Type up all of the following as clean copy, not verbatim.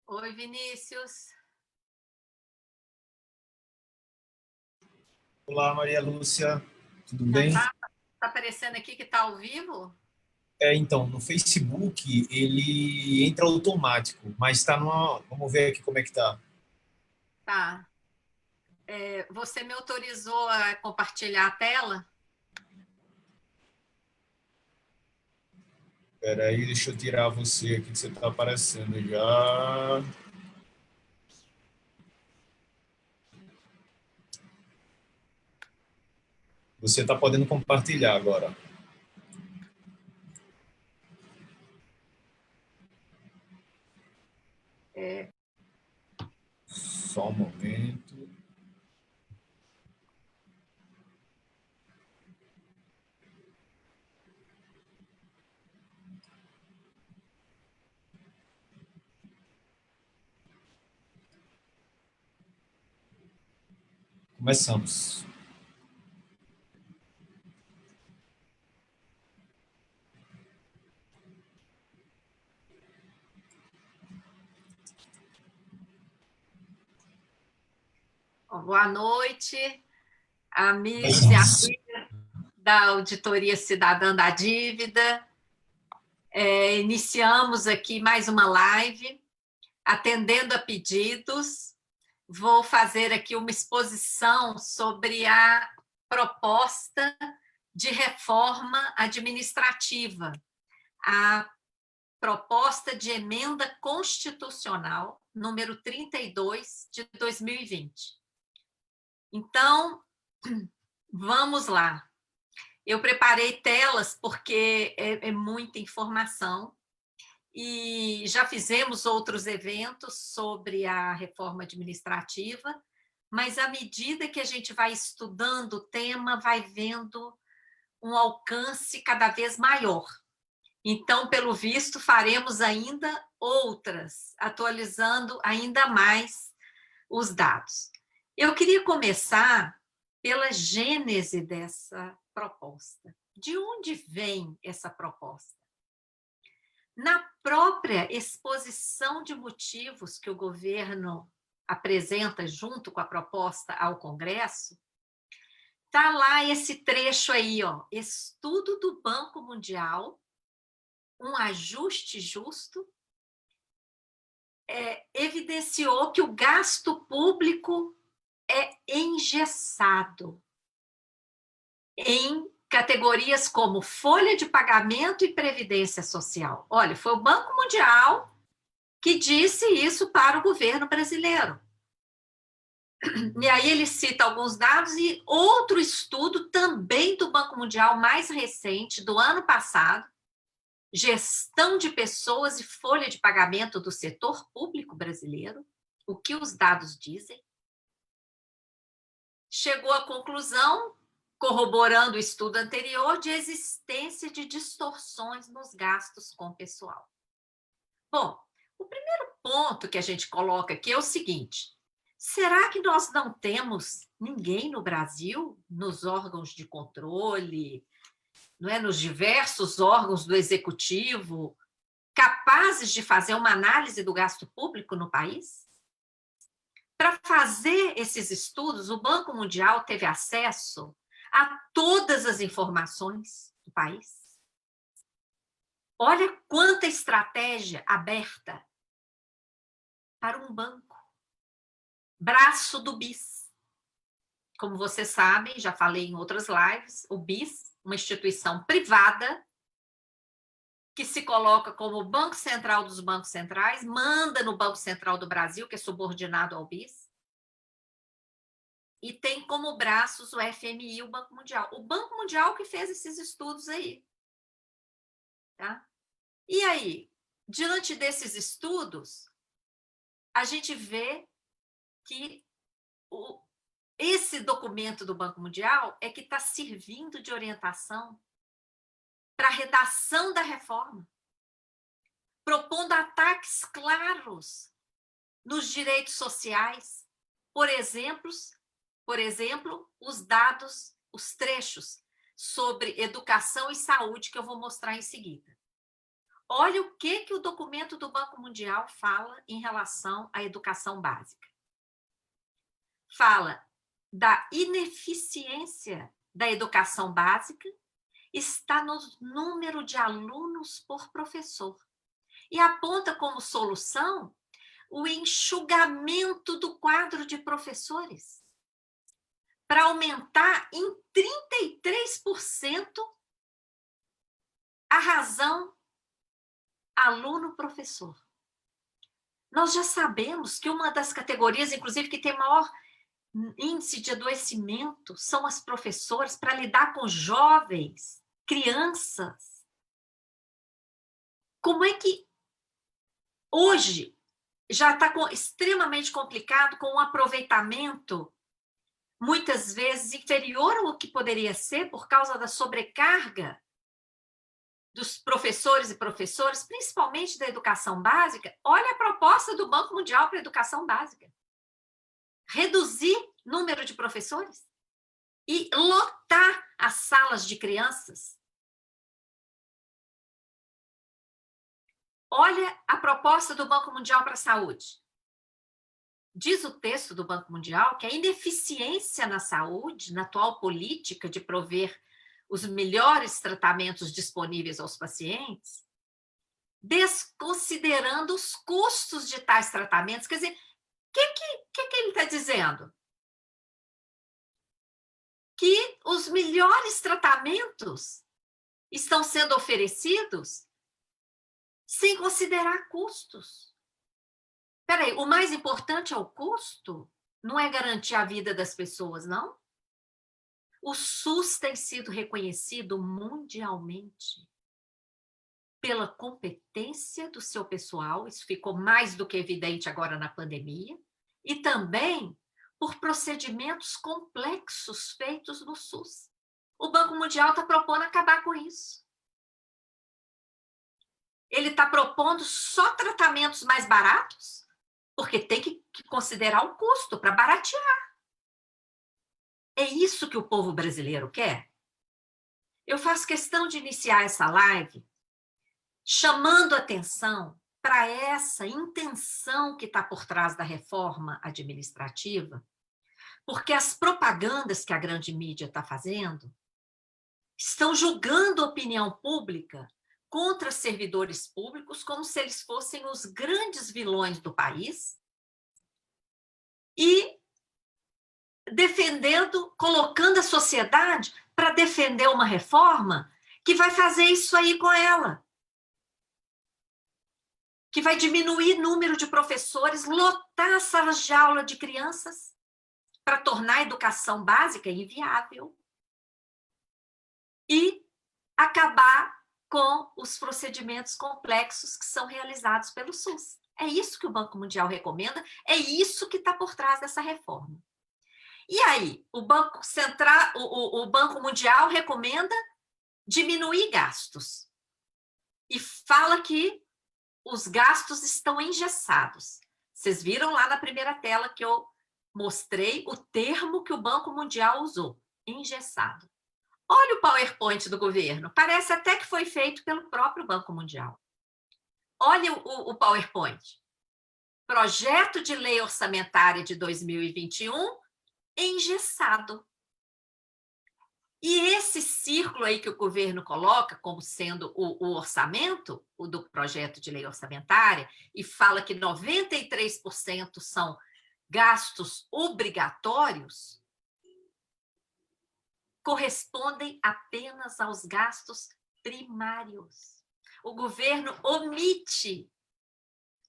Oi, Vinícius. Olá, Maria Lúcia, tudo Já bem? tá aparecendo aqui que está ao vivo? Então, no Facebook ele entra automático, mas está numa. Vamos ver aqui como é que tá. Tá. Você me autorizou a compartilhar a tela? Espera aí, deixa eu tirar você aqui que você está aparecendo já. Você está podendo compartilhar agora. É, Só um momento. Começamos. boa noite, amigos e Começamos. amigas da Auditoria Cidadã da Dívida. Iniciamos aqui mais uma live, atendendo a pedidos. Vou fazer aqui uma exposição sobre a proposta de reforma administrativa, a proposta de emenda constitucional número 32 de 2020. Então, vamos lá. Eu preparei telas porque é muita informação e já fizemos outros eventos sobre a reforma administrativa, mas à medida que a gente vai estudando o tema, vai vendo um alcance cada vez maior. Então, pelo visto, faremos ainda outras, atualizando ainda mais os dados. Eu queria começar pela gênese dessa proposta. De onde vem essa proposta? Na própria exposição de motivos que o governo apresenta junto com a proposta ao Congresso, está lá esse trecho aí, ó, estudo do Banco Mundial, um ajuste justo, evidenciou que o gasto público é engessado em categorias como folha de pagamento e previdência social. Olha, foi o Banco Mundial que disse isso para o governo brasileiro. E aí ele cita alguns dados e outro estudo também do Banco Mundial, mais recente, do ano passado, gestão de pessoas e folha de pagamento do setor público brasileiro, o que os dados dizem, chegou à conclusão, corroborando o estudo anterior, de existência de distorções nos gastos com o pessoal. Bom, o primeiro ponto que a gente coloca aqui é o seguinte: será que nós não temos ninguém no Brasil, nos órgãos de controle, não é, nos diversos órgãos do executivo, capazes de fazer uma análise do gasto público no país? Para fazer esses estudos, o Banco Mundial teve acesso a todas as informações do país. Olha quanta estratégia aberta para um banco. Braço do BIS. Como vocês sabem, já falei em outras lives, o BIS, uma instituição privada que se coloca como o Banco Central dos bancos centrais, manda no Banco Central do Brasil, que é subordinado ao BIS, e tem como braços o FMI e o Banco Mundial. O Banco Mundial que fez esses estudos aí. Tá? E aí, diante desses estudos, a gente vê que esse documento do Banco Mundial é que está servindo de orientação para a redação da reforma, propondo ataques claros nos direitos sociais, por exemplo, os dados, os trechos sobre educação e saúde que eu vou mostrar em seguida. Olha o que o documento do Banco Mundial fala em relação à educação básica. Fala da ineficiência da educação básica, está no número de alunos por professor. E aponta como solução o enxugamento do quadro de professores, para aumentar em 33% a razão aluno-professor. Nós já sabemos que uma das categorias, inclusive, que tem maior índice de adoecimento são as professoras para lidar com jovens, crianças. Como é que hoje já está extremamente complicado, com um aproveitamento muitas vezes inferior ao que poderia ser por causa da sobrecarga dos professores e professoras, principalmente da educação básica? Olha a proposta do Banco Mundial para a educação básica. Reduzir número de professores e lotar as salas de crianças. Olha a proposta do Banco Mundial para a saúde. Diz o texto do Banco Mundial que a ineficiência na saúde, na atual política de prover os melhores tratamentos disponíveis aos pacientes, desconsiderando os custos de tais tratamentos. Quer dizer, o que ele está dizendo? Que os melhores tratamentos estão sendo oferecidos sem considerar custos. Espera aí, o mais importante é o custo? Não é garantir a vida das pessoas, não? O SUS tem sido reconhecido mundialmente pela competência do seu pessoal, isso ficou mais do que evidente agora na pandemia, e também por procedimentos complexos feitos no SUS. O Banco Mundial está propondo acabar com isso. Ele está propondo só tratamentos mais baratos, porque tem que considerar o custo para baratear. É isso que o povo brasileiro quer? Eu faço questão de iniciar essa live chamando atenção para essa intenção que está por trás da reforma administrativa, porque as propagandas que a grande mídia está fazendo estão julgando a opinião pública contra servidores públicos como se eles fossem os grandes vilões do país e defendendo, colocando a sociedade para defender uma reforma que vai fazer isso aí com ela, que vai diminuir o número de professores, lotar as salas de aula de crianças para tornar a educação básica inviável e acabar com os procedimentos complexos que são realizados pelo SUS. É isso que o Banco Mundial recomenda, é isso que está por trás dessa reforma. E aí, o Banco Central, o Banco Mundial recomenda diminuir gastos e fala que os gastos estão engessados. Vocês viram lá na primeira tela que eu mostrei o termo que o Banco Mundial usou, engessado. Olha o PowerPoint do governo, parece até que foi feito pelo próprio Banco Mundial. Olha o PowerPoint. Projeto de Lei Orçamentária de 2021, engessado. E esse círculo aí que o governo coloca como sendo o orçamento, o do projeto de lei orçamentária, e fala que 93% são gastos obrigatórios, correspondem apenas aos gastos primários. O governo omite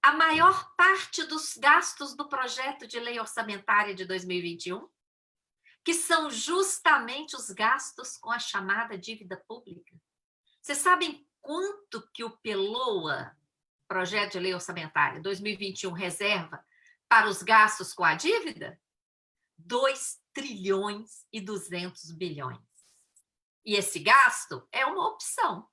a maior parte dos gastos do projeto de lei orçamentária de 2021, que são justamente os gastos com a chamada dívida pública. Vocês sabem quanto que o PELOA, Projeto de Lei Orçamentária 2021, reserva para os gastos com a dívida? 2 trilhões e 200 bilhões. E esse gasto é uma opção,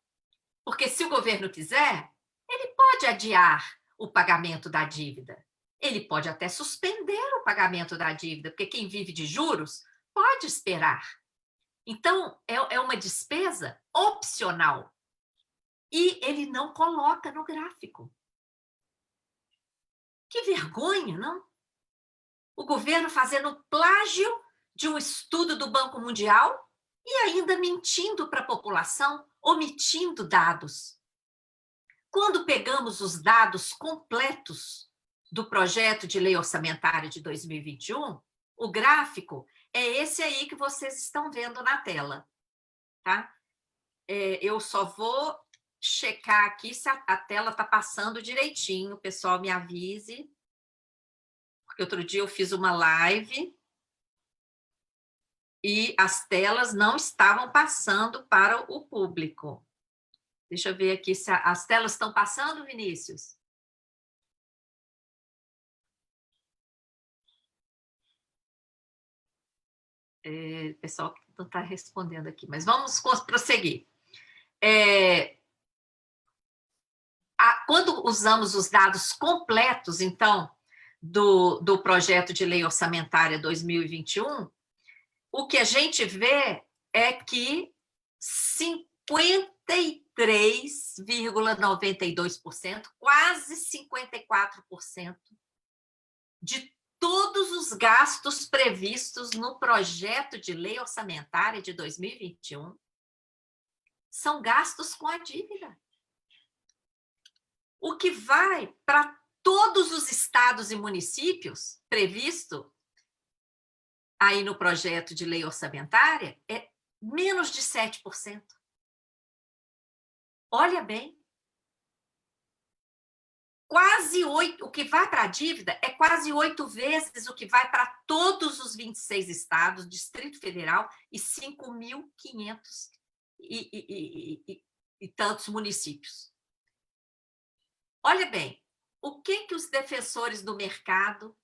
porque se o governo quiser, ele pode adiar o pagamento da dívida. Ele pode até suspender o pagamento da dívida, porque quem vive de juros pode esperar. Então, é uma despesa opcional. E ele não coloca no gráfico. Que vergonha, não? O governo fazendo plágio de um estudo do Banco Mundial e ainda mentindo para a população, omitindo dados. Quando pegamos os dados completos do projeto de lei orçamentária de 2021, o gráfico é esse aí que vocês estão vendo na tela. Tá? Eu só vou checar aqui se a tela está passando direitinho, o pessoal me avise, porque outro dia eu fiz uma live e as telas não estavam passando para o público. Deixa eu ver aqui se as telas estão passando, Vinícius. O pessoal não está respondendo aqui, mas vamos prosseguir. Quando usamos os dados completos, então, do projeto de lei orçamentária 2021, o que a gente vê é que 53,92%, quase 54% de todos os gastos previstos no projeto de lei orçamentária de 2021 são gastos com a dívida. O que vai para todos os estados e municípios previsto aí no projeto de lei orçamentária é menos de 7%. Olha bem. Quase 8, o que vai para a dívida é quase 8 vezes o que vai para todos os 26 estados, Distrito Federal e 5.500 e tantos municípios. Olha bem, o que os defensores do mercado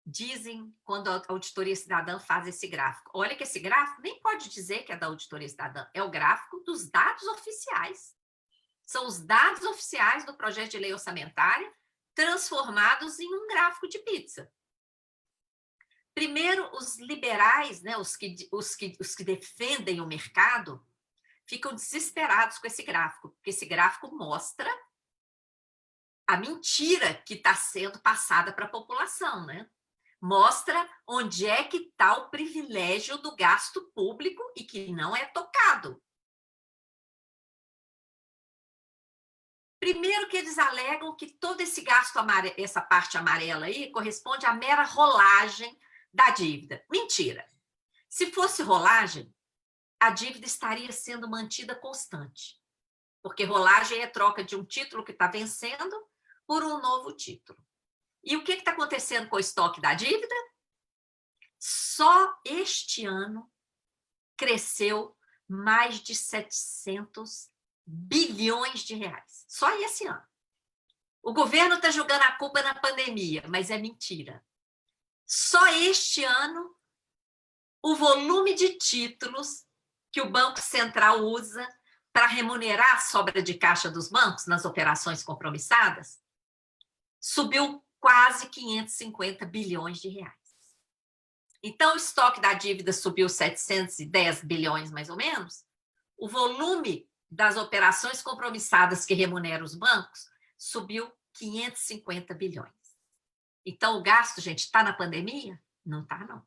dizem quando a Auditoria Cidadã faz esse gráfico? Olha que esse gráfico nem pode dizer que é da Auditoria Cidadã, é o gráfico dos dados oficiais. São os dados oficiais do projeto de lei orçamentária transformados em um gráfico de pizza. Primeiro, os liberais, né, os que defendem o mercado, ficam desesperados com esse gráfico, porque esse gráfico mostra a mentira que está sendo passada para a população, né? Mostra onde é que está o privilégio do gasto público e que não é tocado. Primeiro que eles alegam que todo esse gasto, essa parte amarela aí, corresponde à mera rolagem da dívida. Mentira. Se fosse rolagem, a dívida estaria sendo mantida constante. Porque rolagem é troca de um título que está vencendo por um novo título. E o que está acontecendo com o estoque da dívida? Só este ano cresceu mais de 700 bilhões de reais. Só esse ano. O governo está jogando a culpa na pandemia, mas é mentira. Só este ano, o volume de títulos que o Banco Central usa para remunerar a sobra de caixa dos bancos nas operações compromissadas subiu quase 550 bilhões de reais. Então, o estoque da dívida subiu 710 bilhões, mais ou menos. O volume das operações compromissadas que remuneram os bancos subiu 550 bilhões. Então, o gasto, gente, está na pandemia? Não está, não.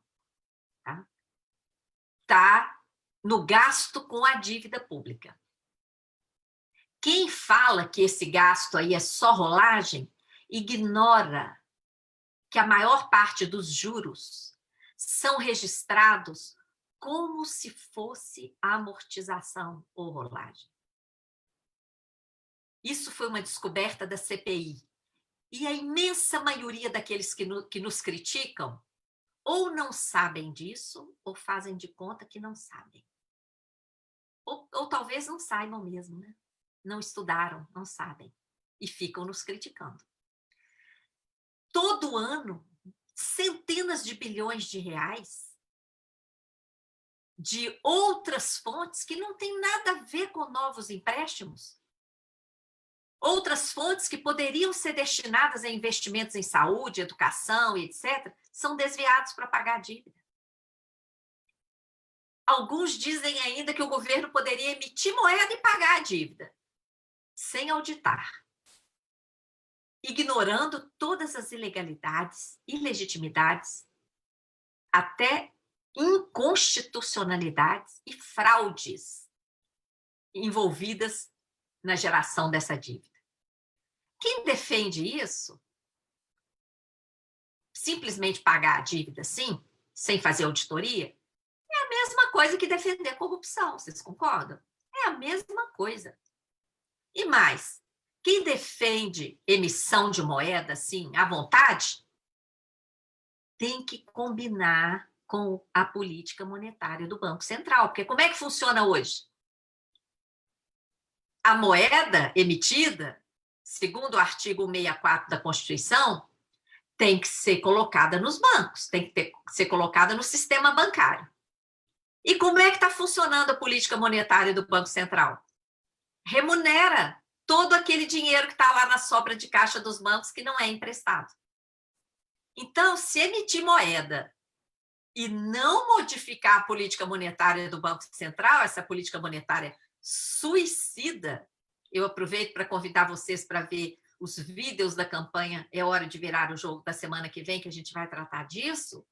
Está no gasto com a dívida pública. Quem fala que esse gasto aí é só rolagem, ignora que a maior parte dos juros são registrados como se fosse amortização ou rolagem. Isso foi uma descoberta da CPI. E a imensa maioria daqueles que nos criticam ou não sabem disso ou fazem de conta que não sabem. Ou talvez não saibam mesmo, né? Não estudaram, não sabem. E ficam nos criticando. Todo ano, centenas de bilhões de reais de outras fontes que não têm nada a ver com novos empréstimos. Outras fontes que poderiam ser destinadas a investimentos em saúde, educação e etc., são desviados para pagar a dívida. Alguns dizem ainda que o governo poderia emitir moeda e pagar a dívida. sem auditar, ignorando todas as ilegalidades, ilegitimidades, até inconstitucionalidades e fraudes envolvidas na geração dessa dívida. Quem defende isso, simplesmente pagar a dívida assim, sem fazer auditoria, é a mesma coisa que defender a corrupção, vocês concordam? É a mesma coisa. E mais, quem defende emissão de moeda, assim, à vontade, tem que combinar com a política monetária do Banco Central. Porque como é que funciona hoje? A moeda emitida, segundo o artigo 64 da Constituição, tem que ser colocada nos bancos, tem que ser colocada no sistema bancário. E como é que está funcionando a política monetária do Banco Central? Remunera todo aquele dinheiro que está lá na sobra de caixa dos bancos que não é emprestado. Então, se emitir moeda e não modificar a política monetária do Banco Central, essa política monetária suicida, eu aproveito para convidar vocês para ver os vídeos da campanha É Hora de Virar o Jogo da semana que vem, que a gente vai tratar disso.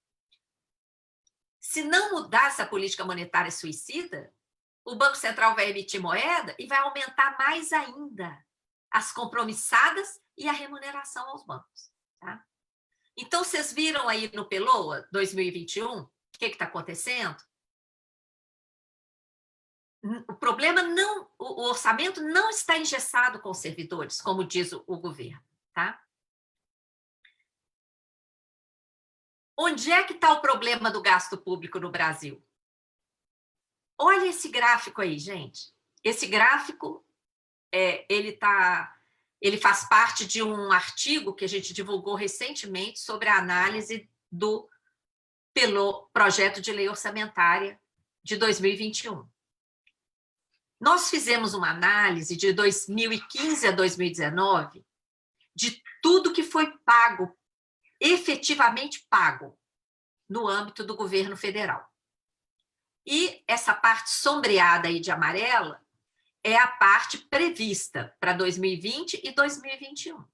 Se não mudar essa política monetária suicida, o Banco Central vai emitir moeda e vai aumentar mais ainda as compromissadas e a remuneração aos bancos. Tá? Então, vocês viram aí no PELOA 2021 o que está acontecendo? O problema não, o orçamento não está engessado com os servidores, como diz o governo. Tá? Onde é que está o problema do gasto público no Brasil? Olha esse gráfico aí, gente. Esse gráfico, ele faz parte de um artigo que a gente divulgou recentemente sobre a análise pelo projeto de lei orçamentária de 2021. Nós fizemos uma análise de 2015 a 2019 de tudo que foi pago, efetivamente pago, no âmbito do governo federal. E essa parte sombreada aí de amarela é a parte prevista para 2020 e 2021.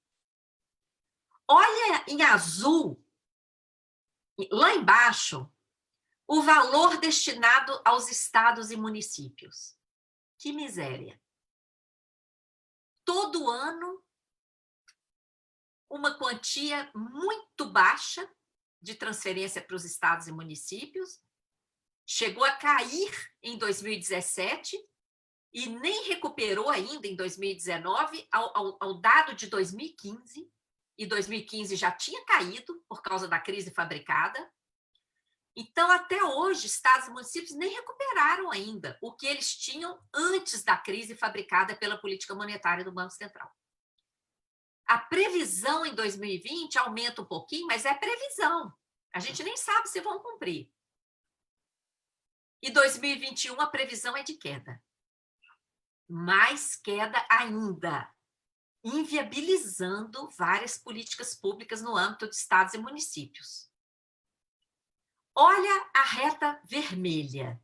Olha em azul, lá embaixo, o valor destinado aos estados e municípios. Que miséria. Todo ano, uma quantia muito baixa de transferência para os estados e municípios, chegou a cair em 2017 e nem recuperou ainda em 2019 ao dado de 2015, e 2015 já tinha caído por causa da crise fabricada. Então, até hoje, estados e municípios nem recuperaram ainda o que eles tinham antes da crise fabricada pela política monetária do Banco Central. A previsão em 2020 aumenta um pouquinho, mas é previsão. A gente nem sabe se vão cumprir. E 2021 a previsão é de queda. Mais queda ainda, inviabilizando várias políticas públicas no âmbito de estados e municípios. Olha a reta vermelha.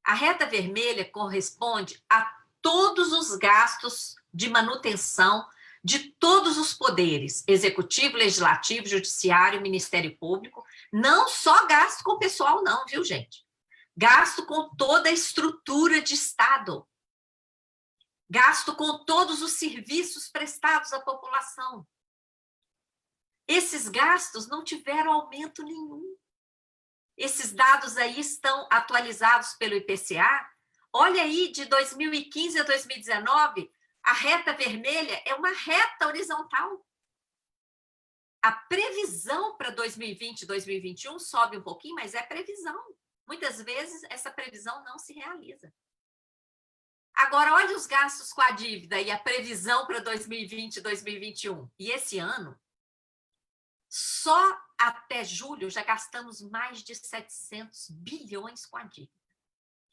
A reta vermelha corresponde a todos os gastos de manutenção de todos os poderes, executivo, legislativo, judiciário, Ministério Público, não só gasto com o pessoal não, viu, gente? Gasto com toda a estrutura de Estado. Gasto com todos os serviços prestados à população. Esses gastos não tiveram aumento nenhum. Esses dados aí estão atualizados pelo IPCA. Olha aí, de 2015 a 2019, a reta vermelha é uma reta horizontal. A previsão para 2020 e 2021 sobe um pouquinho, mas é previsão. Muitas vezes essa previsão não se realiza. Agora, olha os gastos com a dívida e a previsão para 2020 e 2021. E esse ano, só até julho já gastamos mais de 700 bilhões com a dívida.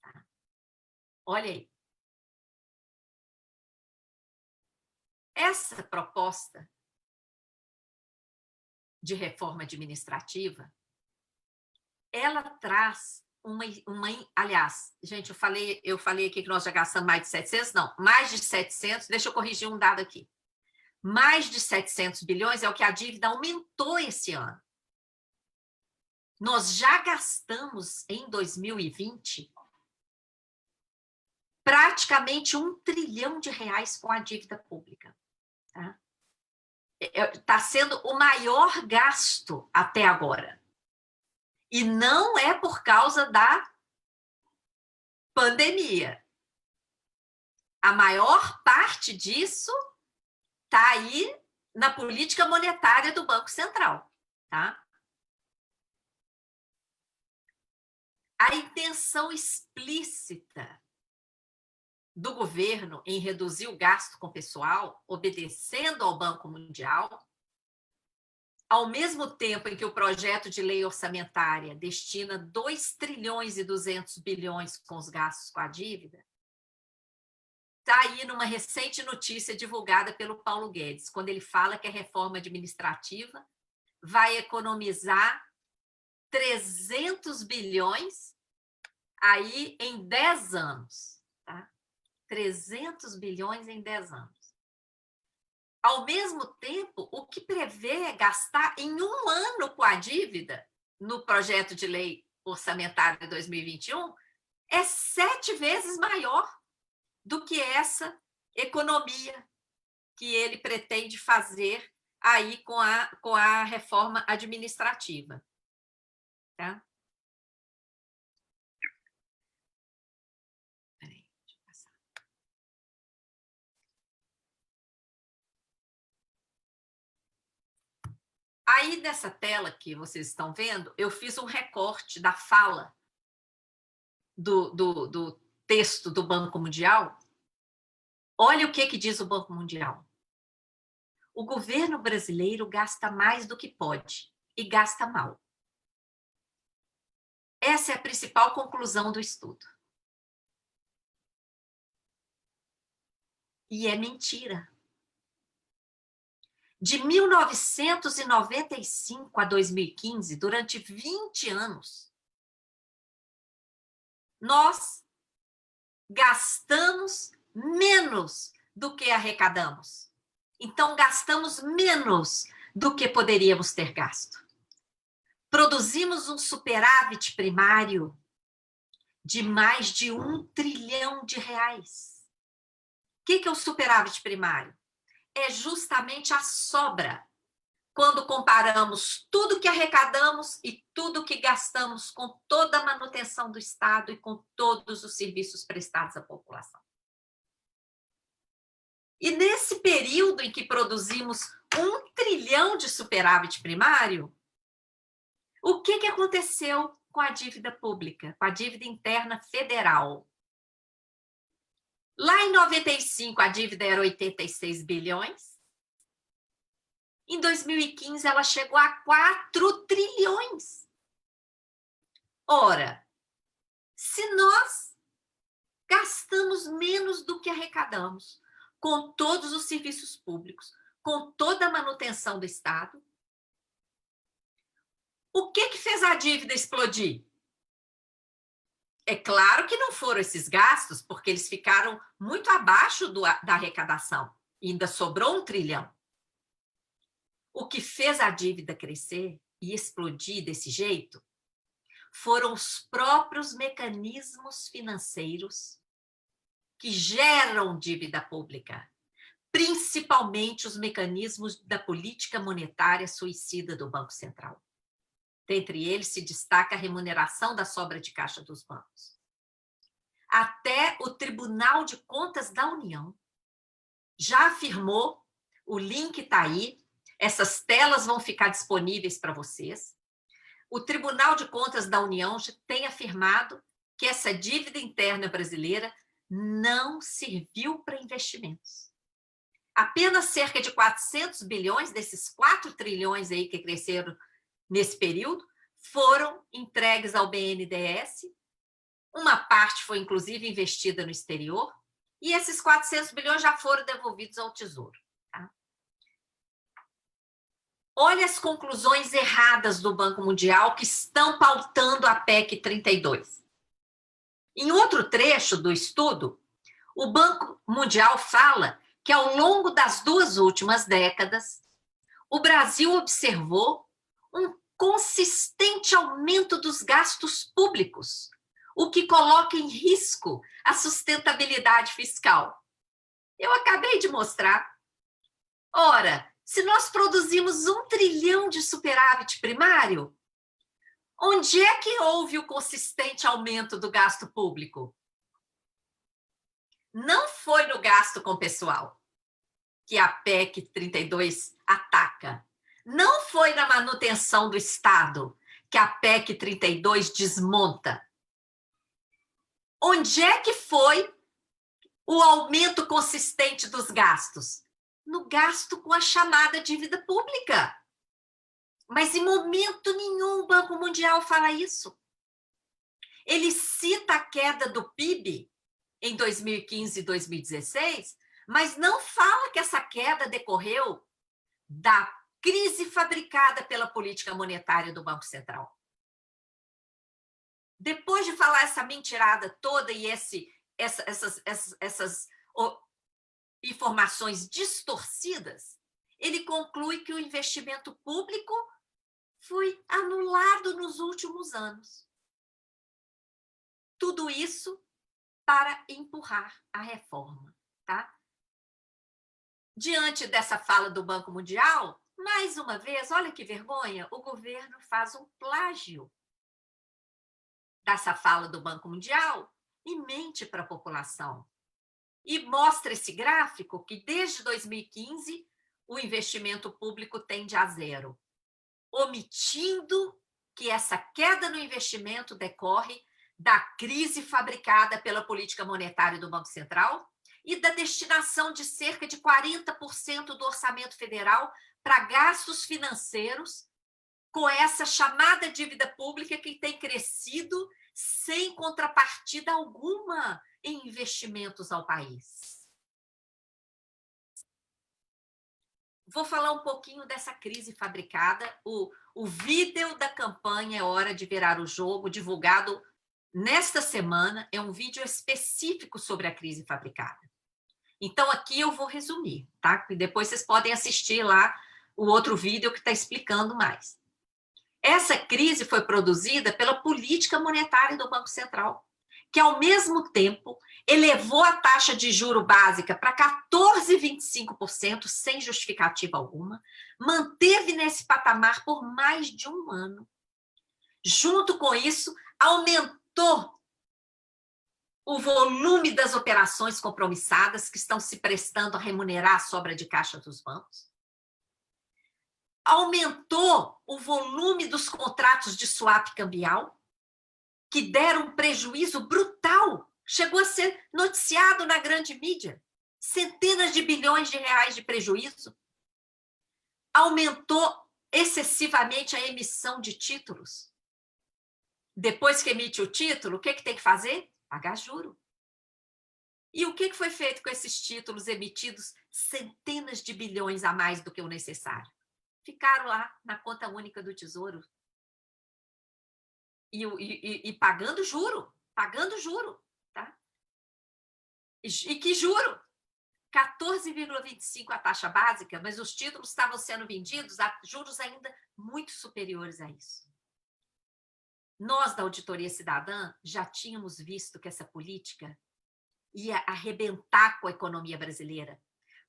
Tá? Olha aí. Essa proposta de reforma administrativa, ela traz aliás, gente, eu falei aqui que nós já gastamos mais de 700, não, mais de 700, deixa eu corrigir um dado aqui. Mais de 700 bilhões é o que a dívida aumentou esse ano. Nós já gastamos em 2020 praticamente R$1 trilhão com a dívida pública. Tá sendo o maior gasto até agora. E não é por causa da pandemia. A maior parte disso está aí na política monetária do Banco Central. Tá? A intenção explícita do governo em reduzir o gasto com pessoal, obedecendo ao Banco Mundial, ao mesmo tempo em que o projeto de lei orçamentária destina 2 trilhões e 200 bilhões com os gastos com a dívida, está aí numa recente notícia divulgada pelo Paulo Guedes, quando ele fala que a reforma administrativa vai economizar 300 bilhões aí em 10 anos. Tá? 300 bilhões em 10 anos. Ao mesmo tempo, o que prevê é gastar em um ano com a dívida, no projeto de lei orçamentária de 2021, é 7 vezes maior do que essa economia que ele pretende fazer aí com a reforma administrativa. Tá? Peraí, deixa eu passar. Aí, nessa tela que vocês estão vendo, eu fiz um recorte da fala do texto do Banco Mundial. Olha o que diz o Banco Mundial. O governo brasileiro gasta mais do que pode e gasta mal. Essa é a principal conclusão do estudo. E é mentira. De 1995 a 2015, durante 20 anos, nós gastamos menos do que arrecadamos. Então, gastamos menos do que poderíamos ter gasto. Produzimos um superávit primário de mais de R$1 trilhão. O que é o superávit primário? É justamente a sobra, quando comparamos tudo que arrecadamos e tudo que gastamos com toda a manutenção do Estado e com todos os serviços prestados à população. E nesse período em que produzimos R$1 trilhão de superávit primário, o que aconteceu com a dívida pública, com a dívida interna federal? Lá em 95, a dívida era 86 bilhões. Em 2015, ela chegou a 4 trilhões. Ora, se nós gastamos menos do que arrecadamos, com todos os serviços públicos, com toda a manutenção do Estado, o que fez a dívida explodir? É claro que não foram esses gastos, porque eles ficaram muito abaixo da arrecadação. E ainda sobrou R$1 trilhão. O que fez a dívida crescer e explodir desse jeito foram os próprios mecanismos financeiros que geram dívida pública, principalmente os mecanismos da política monetária suicida do Banco Central. Dentre eles se destaca a remuneração da sobra de caixa dos bancos. Até o Tribunal de Contas da União já afirmou, o link está aí, essas telas vão ficar disponíveis para vocês. O Tribunal de Contas da União já tem afirmado que essa dívida interna brasileira não serviu para investimentos. Apenas cerca de 400 bilhões desses 4 trilhões aí que cresceram nesse período foram entregues ao BNDES. Uma parte foi, inclusive, investida no exterior. E esses 400 bilhões já foram devolvidos ao Tesouro. Tá? Olha as conclusões erradas do Banco Mundial que estão pautando a PEC 32. Em outro trecho do estudo, o Banco Mundial fala que ao longo das 2 últimas décadas, o Brasil observou um consistente aumento dos gastos públicos, o que coloca em risco a sustentabilidade fiscal. Eu acabei de mostrar. Ora, se nós produzimos 1 trilhão de superávit primário, onde é que houve o consistente aumento do gasto público? Não foi no gasto com pessoal, que a PEC 32 ataca. Não foi na manutenção do Estado, que a PEC 32 desmonta. Onde é que foi o aumento consistente dos gastos? No gasto com a chamada dívida pública. Mas em momento nenhum o Banco Mundial fala isso. Ele cita a queda do PIB em 2015 e 2016, mas não fala que essa queda decorreu da crise fabricada pela política monetária do Banco Central. Depois de falar essa mentirada toda e essas informações distorcidas, ele conclui que o investimento público foi anulado nos últimos anos. Tudo isso para empurrar a reforma, tá? Diante dessa fala do Banco Mundial, mais uma vez, olha que vergonha, o governo faz um plágio dessa fala do Banco Mundial e mente para a população. E mostra esse gráfico que desde 2015 o investimento público tende a zero, omitindo que essa queda no investimento decorre da crise fabricada pela política monetária do Banco Central e da destinação de cerca de 40% do orçamento federal para gastos financeiros com essa chamada dívida pública que tem crescido sem contrapartida alguma em investimentos ao país. Vou falar um pouquinho dessa crise fabricada. O vídeo da campanha É Hora de Virar o Jogo, divulgado nesta semana, é um vídeo específico sobre a crise fabricada. Então, aqui eu vou resumir, tá? E depois vocês podem assistir lá o outro vídeo que está explicando mais. Essa crise foi produzida pela política monetária do Banco Central, que, ao mesmo tempo, elevou a taxa de juro básica para 14,25%, sem justificativa alguma, manteve nesse patamar por mais de um ano. Junto com isso, aumentou o volume das operações compromissadas que estão se prestando a remunerar a sobra de caixa dos bancos. Aumentou o volume dos contratos de swap cambial, que deram um prejuízo brutal. Chegou a ser noticiado na grande mídia. Centenas de bilhões de reais de prejuízo. Aumentou excessivamente a emissão de títulos. Depois que emite o título, o que tem que fazer? Pagar juro. E o que foi feito com esses títulos emitidos centenas de bilhões a mais do que o necessário? Ficaram lá na conta única do Tesouro. E pagando juro, tá? E que juro? 14,25 a taxa básica, mas os títulos estavam sendo vendidos a juros ainda muito superiores a isso. Nós, da Auditoria Cidadã, já tínhamos visto que essa política ia arrebentar com a economia brasileira.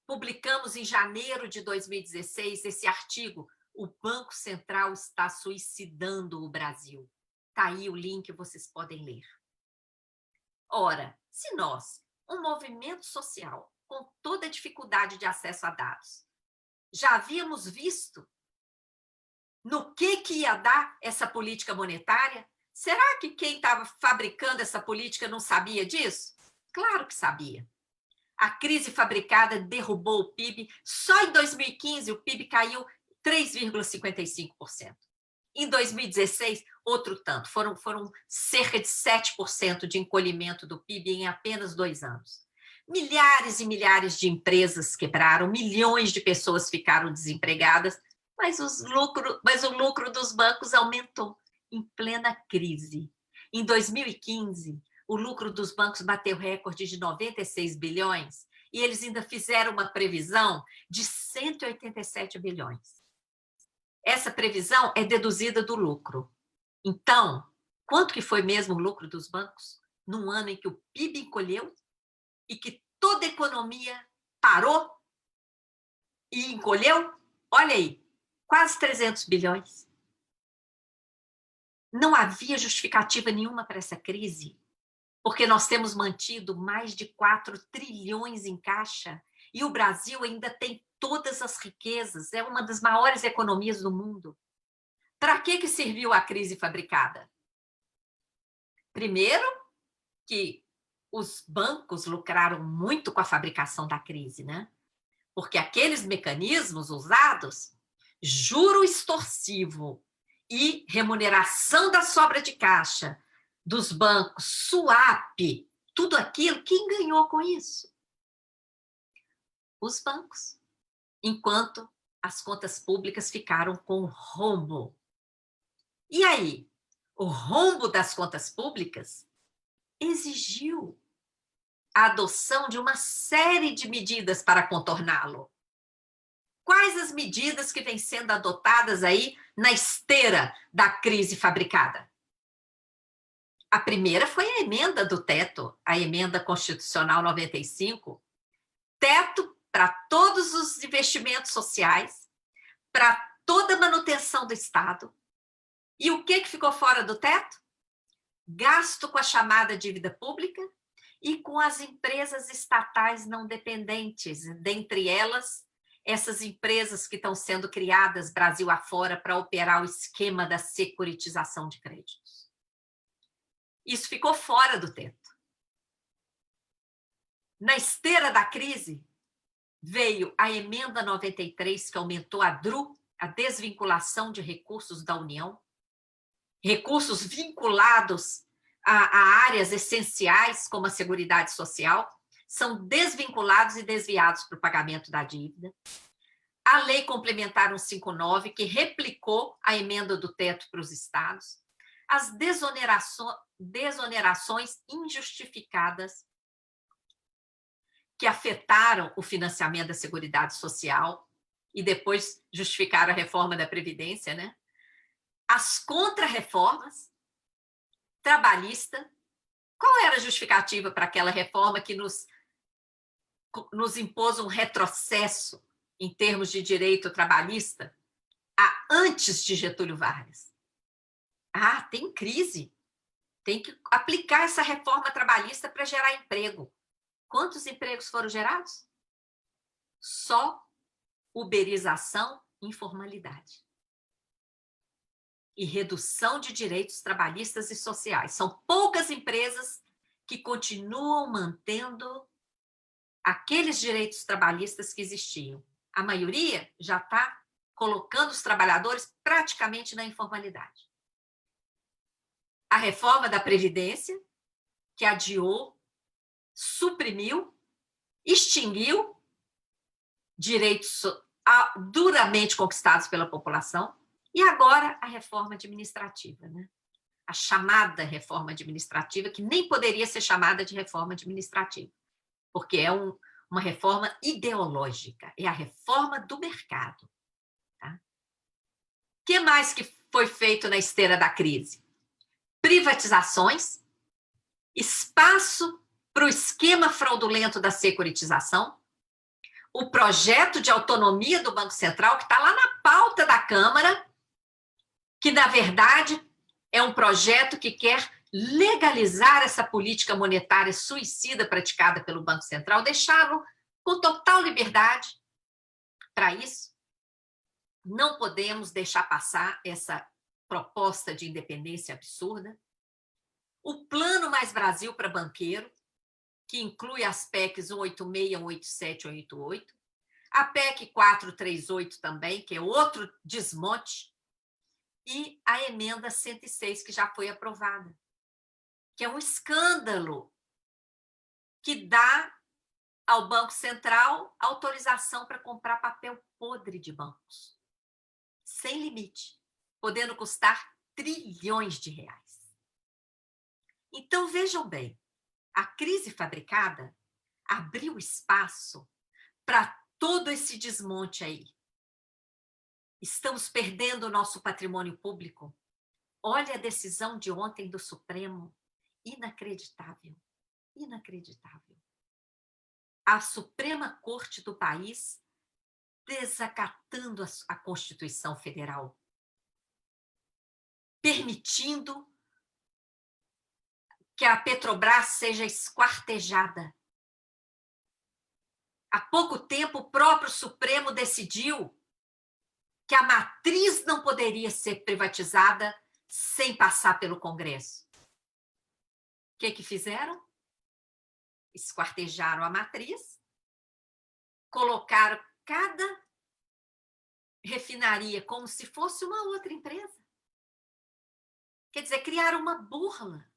Publicamos em janeiro de 2016 esse artigo, O Banco Central está suicidando o Brasil. Está aí o link, vocês podem ler. Ora, se nós, um movimento social com toda a dificuldade de acesso a dados, já havíamos visto no que ia dar essa política monetária, será que quem estava fabricando essa política não sabia disso? Claro que sabia. A crise fabricada derrubou o PIB. Só em 2015 o PIB caiu 3,55%. Em 2016, outro tanto. Foram cerca de 7% de encolhimento do PIB em apenas 2 anos. Milhares e milhares de empresas quebraram, milhões de pessoas ficaram desempregadas, mas o lucro dos bancos aumentou em plena crise. Em 2015, o lucro dos bancos bateu recorde de 96 bilhões e eles ainda fizeram uma previsão de 187 bilhões. Essa previsão é deduzida do lucro. Então, quanto que foi mesmo o lucro dos bancos num ano em que o PIB encolheu e que toda a economia parou e encolheu? Olha aí, quase 300 bilhões. Não havia justificativa nenhuma para essa crise, porque nós temos mantido mais de 4 trilhões em caixa e o Brasil ainda tem todas as riquezas, é uma das maiores economias do mundo. Para que serviu a crise fabricada? Primeiro, que os bancos lucraram muito com a fabricação da crise, né? Porque aqueles mecanismos usados, juro extorsivo e remuneração da sobra de caixa dos bancos, swap, tudo aquilo, quem ganhou com isso? Os bancos. Enquanto as contas públicas ficaram com rombo. E aí, o rombo das contas públicas exigiu a adoção de uma série de medidas para contorná-lo. Quais as medidas que vêm sendo adotadas aí na esteira da crise fabricada? A primeira foi a emenda do teto, a emenda constitucional 95, teto para todos os investimentos sociais, para toda a manutenção do Estado. E o que ficou fora do teto? Gasto com a chamada dívida pública e com as empresas estatais não dependentes, dentre elas, essas empresas que estão sendo criadas Brasil afora para operar o esquema da securitização de créditos. Isso ficou fora do teto. Na esteira da crise, veio a emenda 93, que aumentou a DRU, a desvinculação de recursos da União, recursos vinculados a áreas essenciais, como a Seguridade Social, são desvinculados e desviados para o pagamento da dívida. A Lei Complementar 159, que replicou a emenda do teto para os estados. As desonerações injustificadas que afetaram o financiamento da Seguridade Social e depois justificaram a reforma da Previdência, né? As contrarreformas trabalhista. Qual era a justificativa para aquela reforma que nos impôs um retrocesso em termos de direito trabalhista antes de Getúlio Vargas? Tem crise. Tem que aplicar essa reforma trabalhista para gerar emprego. Quantos empregos foram gerados? Só uberização, informalidade. E redução de direitos trabalhistas e sociais. São poucas empresas que continuam mantendo aqueles direitos trabalhistas que existiam. A maioria já está colocando os trabalhadores praticamente na informalidade. A reforma da Previdência, que adiou, suprimiu, extinguiu direitos duramente conquistados pela população. E agora a reforma administrativa, né? A chamada reforma administrativa, que nem poderia ser chamada de reforma administrativa, porque é uma reforma ideológica, é a reforma do mercado. Tá? O que mais que foi feito na esteira da crise? Privatizações, espaço para o esquema fraudulento da securitização, o projeto de autonomia do Banco Central, que está lá na pauta da Câmara, que, na verdade, é um projeto que quer legalizar essa política monetária suicida praticada pelo Banco Central, deixá-lo com total liberdade. Para isso, não podemos deixar passar essa proposta de independência absurda. O Plano Mais Brasil para banqueiro, que inclui as PECs 186, 187 e 188, a PEC 438 também, que é outro desmonte, e a emenda 106, que já foi aprovada, que é um escândalo que dá ao Banco Central autorização para comprar papel podre de bancos. sem limite, podendo custar trilhões de reais. Então, vejam bem, a crise fabricada abriu espaço para todo esse desmonte aí. Estamos perdendo o nosso patrimônio público. Olha a decisão de ontem do Supremo. Inacreditável. Inacreditável. A Suprema Corte do país desacatando a Constituição Federal, permitindo que a Petrobras seja esquartejada. Há pouco tempo, o próprio Supremo decidiu que a matriz não poderia ser privatizada sem passar pelo Congresso. O que fizeram? Esquartejaram a matriz, colocaram cada refinaria como se fosse uma outra empresa. Quer dizer, criaram uma burla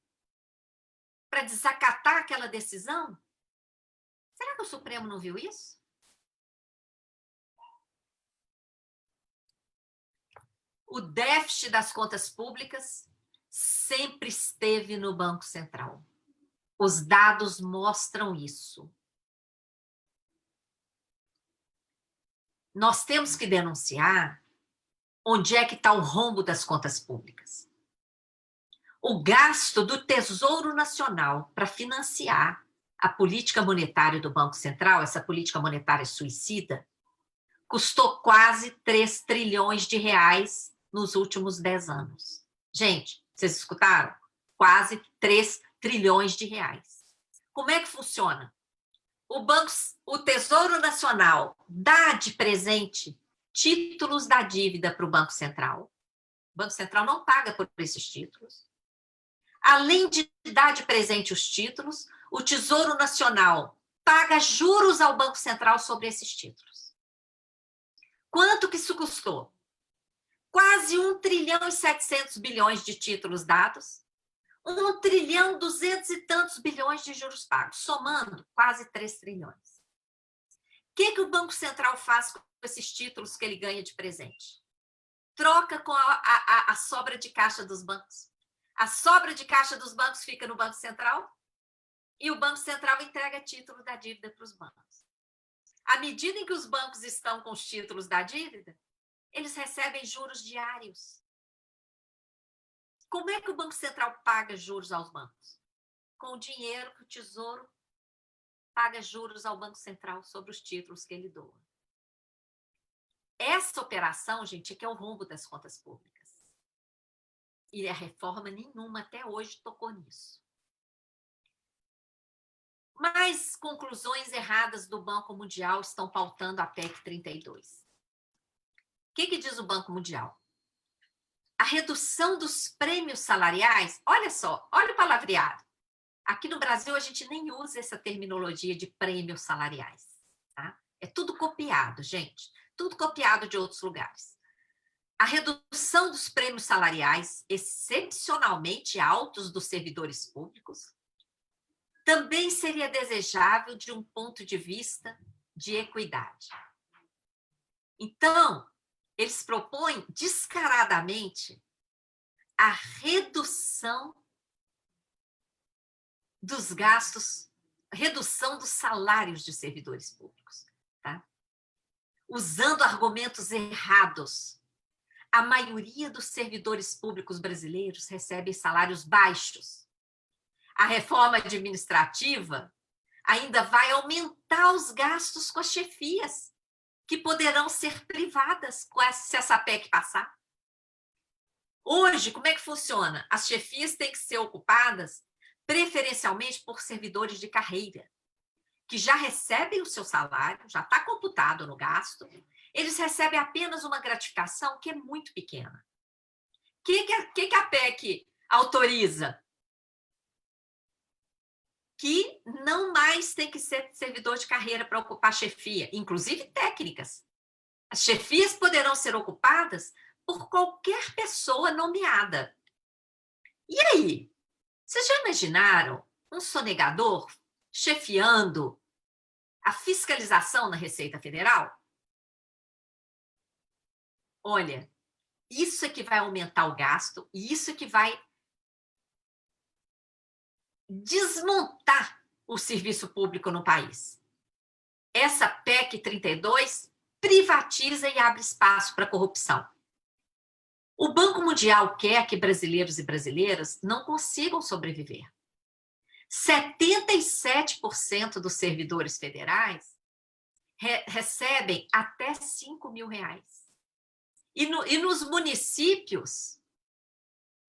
para desacatar aquela decisão. Será que o Supremo não viu isso? O déficit das contas públicas sempre esteve no Banco Central. Os dados mostram isso. Nós temos que denunciar onde é que está o rombo das contas públicas. O gasto do Tesouro Nacional para financiar a política monetária do Banco Central, essa política monetária suicida, custou quase 3 trilhões de reais nos últimos 10 anos. Gente, vocês escutaram? Quase 3 trilhões de reais. Como é que funciona? O Tesouro Nacional dá de presente títulos da dívida para o Banco Central. O Banco Central não paga por esses títulos. Além de dar de presente os títulos, o Tesouro Nacional paga juros ao Banco Central sobre esses títulos. Quanto que isso custou? Quase 1 trilhão e 700 bilhões de títulos dados, 1 trilhão 200 e tantos bilhões de juros pagos, somando quase 3 trilhões. O que o Banco Central faz com esses títulos que ele ganha de presente? Troca com a sobra de caixa dos bancos. A sobra de caixa dos bancos fica no Banco Central e o Banco Central entrega título da dívida para os bancos. À medida em que os bancos estão com os títulos da dívida, eles recebem juros diários. Como é que o Banco Central paga juros aos bancos? Com o dinheiro que o Tesouro paga juros ao Banco Central sobre os títulos que ele doa. Essa operação, gente, é que é o rombo das contas públicas. E a reforma nenhuma até hoje tocou nisso. Mas conclusões erradas do Banco Mundial estão pautando a PEC 32. O que diz o Banco Mundial? A redução dos prêmios salariais, olha só, olha o palavreado. Aqui no Brasil, a gente nem usa essa terminologia de prêmios salariais. Tá? É tudo copiado, gente. Tudo copiado de outros lugares. A redução dos prêmios salariais, excepcionalmente altos dos servidores públicos, também seria desejável de um ponto de vista de equidade. Então, eles propõem descaradamente a redução dos gastos, redução dos salários de servidores públicos, tá? Usando argumentos errados. A maioria dos servidores públicos brasileiros recebe salários baixos. A reforma administrativa ainda vai aumentar os gastos com as chefias, que poderão ser privadas se essa PEC passar. Hoje, como é que funciona? As chefias têm que ser ocupadas preferencialmente por servidores de carreira, que já recebem o seu salário, já está computado no gasto, eles recebem apenas uma gratificação que é muito pequena. O que a PEC autoriza? Que não mais tem que ser servidor de carreira para ocupar chefia, inclusive técnicas. As chefias poderão ser ocupadas por qualquer pessoa nomeada. E aí? Vocês já imaginaram um sonegador chefiando a fiscalização na Receita Federal? Olha, Isso é que vai aumentar o gasto e isso é que vai desmontar o serviço público no país. Essa PEC 32 privatiza e abre espaço para corrupção. O Banco Mundial quer que brasileiros e brasileiras não consigam sobreviver. 77% dos servidores federais recebem até R$5.000. E nos municípios,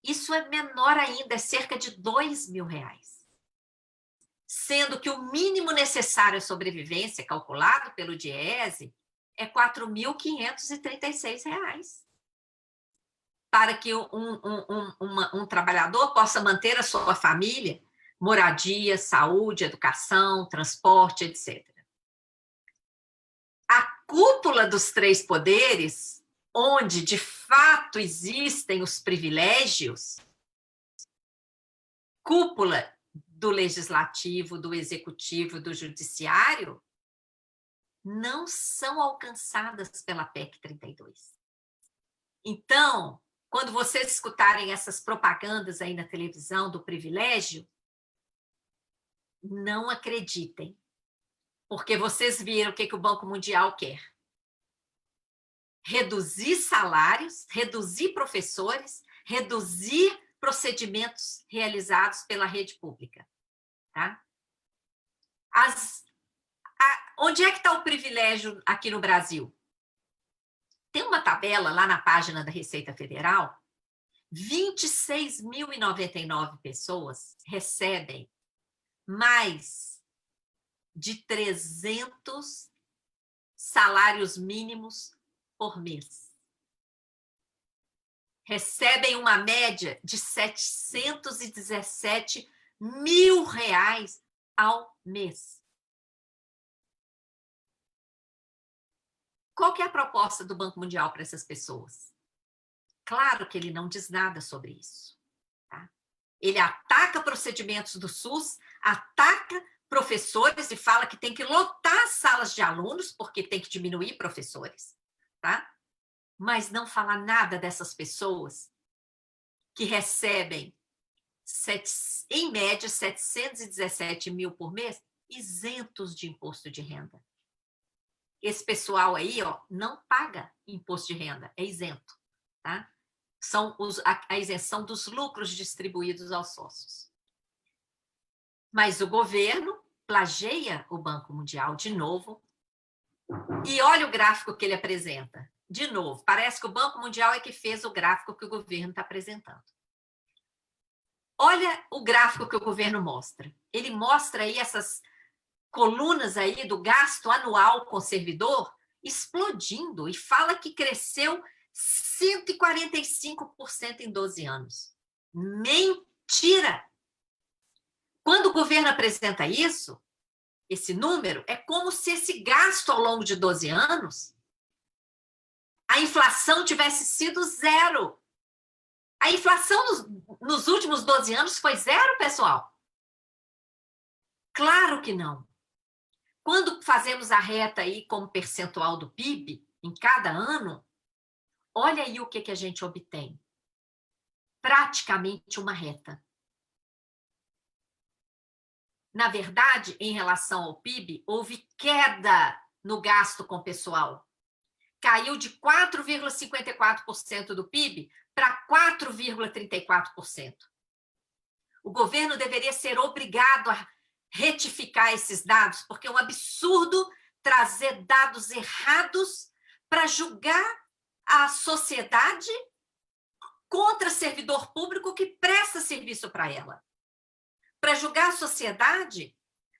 isso é menor ainda, é cerca de R$2.000. Sendo que o mínimo necessário à sobrevivência, calculado pelo DIEESE, é R$4.536, para que um trabalhador possa manter a sua família, moradia, saúde, educação, transporte, etc. A cúpula dos três poderes, onde de fato existem os privilégios, cúpula do legislativo, do executivo, do judiciário, não são alcançadas pela PEC 32. Então, quando vocês escutarem essas propagandas aí na televisão do privilégio, não acreditem, porque vocês viram o que o Banco Mundial quer. Reduzir salários, reduzir professores, reduzir procedimentos realizados pela rede pública. Tá? Onde é que está o privilégio aqui no Brasil? Tem uma tabela lá na página da Receita Federal, 26.099 pessoas recebem mais de 300 salários mínimos por mês. Recebem uma média de R$717.000 ao mês. Qual que é a proposta do Banco Mundial para essas pessoas? Claro que ele não diz nada sobre isso. Tá? Ele ataca procedimentos do SUS, ataca professores e fala que tem que lotar as salas de alunos, porque tem que diminuir professores. Tá? Mas não fala nada dessas pessoas que recebem, em média, 717 mil por mês, isentos de imposto de renda. Esse pessoal aí, ó, não paga imposto de renda, é isento. Tá? São a isenção dos lucros distribuídos aos sócios. Mas o governo plageia o Banco Mundial de novo e olha o gráfico que ele apresenta. De novo, parece que o Banco Mundial é que fez o gráfico que o governo está apresentando. Olha o gráfico que o governo mostra. Ele mostra aí essas colunas aí do gasto anual com servidor explodindo e fala que cresceu 145% em 12 anos. Mentira! Quando o governo apresenta isso, esse número, é como se esse gasto ao longo de 12 anos, a inflação tivesse sido zero. A inflação nos últimos 12 anos foi zero, pessoal? Claro que não. Quando fazemos a reta aí como percentual do PIB, em cada ano, olha aí o que a gente obtém. Praticamente uma reta. Na verdade, em relação ao PIB, houve queda no gasto com pessoal. Caiu de 4,54% do PIB para 4,34%. O governo deveria ser obrigado a retificar esses dados, porque é um absurdo trazer dados errados para julgar a sociedade contra servidor público que presta serviço para ela. Para julgar a sociedade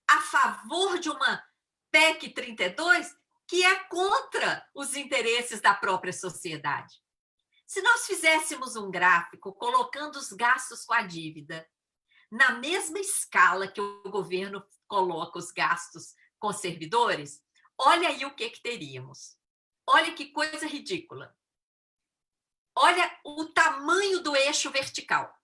a favor de uma PEC 32 que é contra os interesses da própria sociedade. Se nós fizéssemos um gráfico colocando os gastos com a dívida na mesma escala que o governo coloca os gastos com servidores, olha aí o que teríamos. Olha que coisa ridícula. Olha o tamanho do eixo vertical.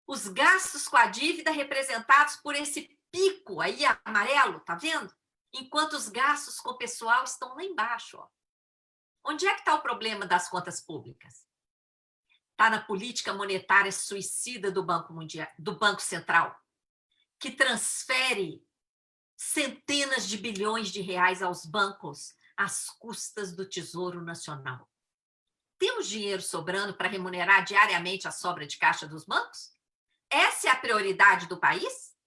Os gastos com a dívida representados por esse pico aí amarelo, tá vendo? Enquanto os gastos com o pessoal estão lá embaixo. Ó. Onde é que está o problema das contas públicas? Está na política monetária suicida do Banco Mundial, do Banco Central, que transfere centenas de bilhões de reais aos bancos às custas do Tesouro Nacional. Temos dinheiro sobrando para remunerar diariamente a sobra de caixa dos bancos? Essa é a prioridade do país?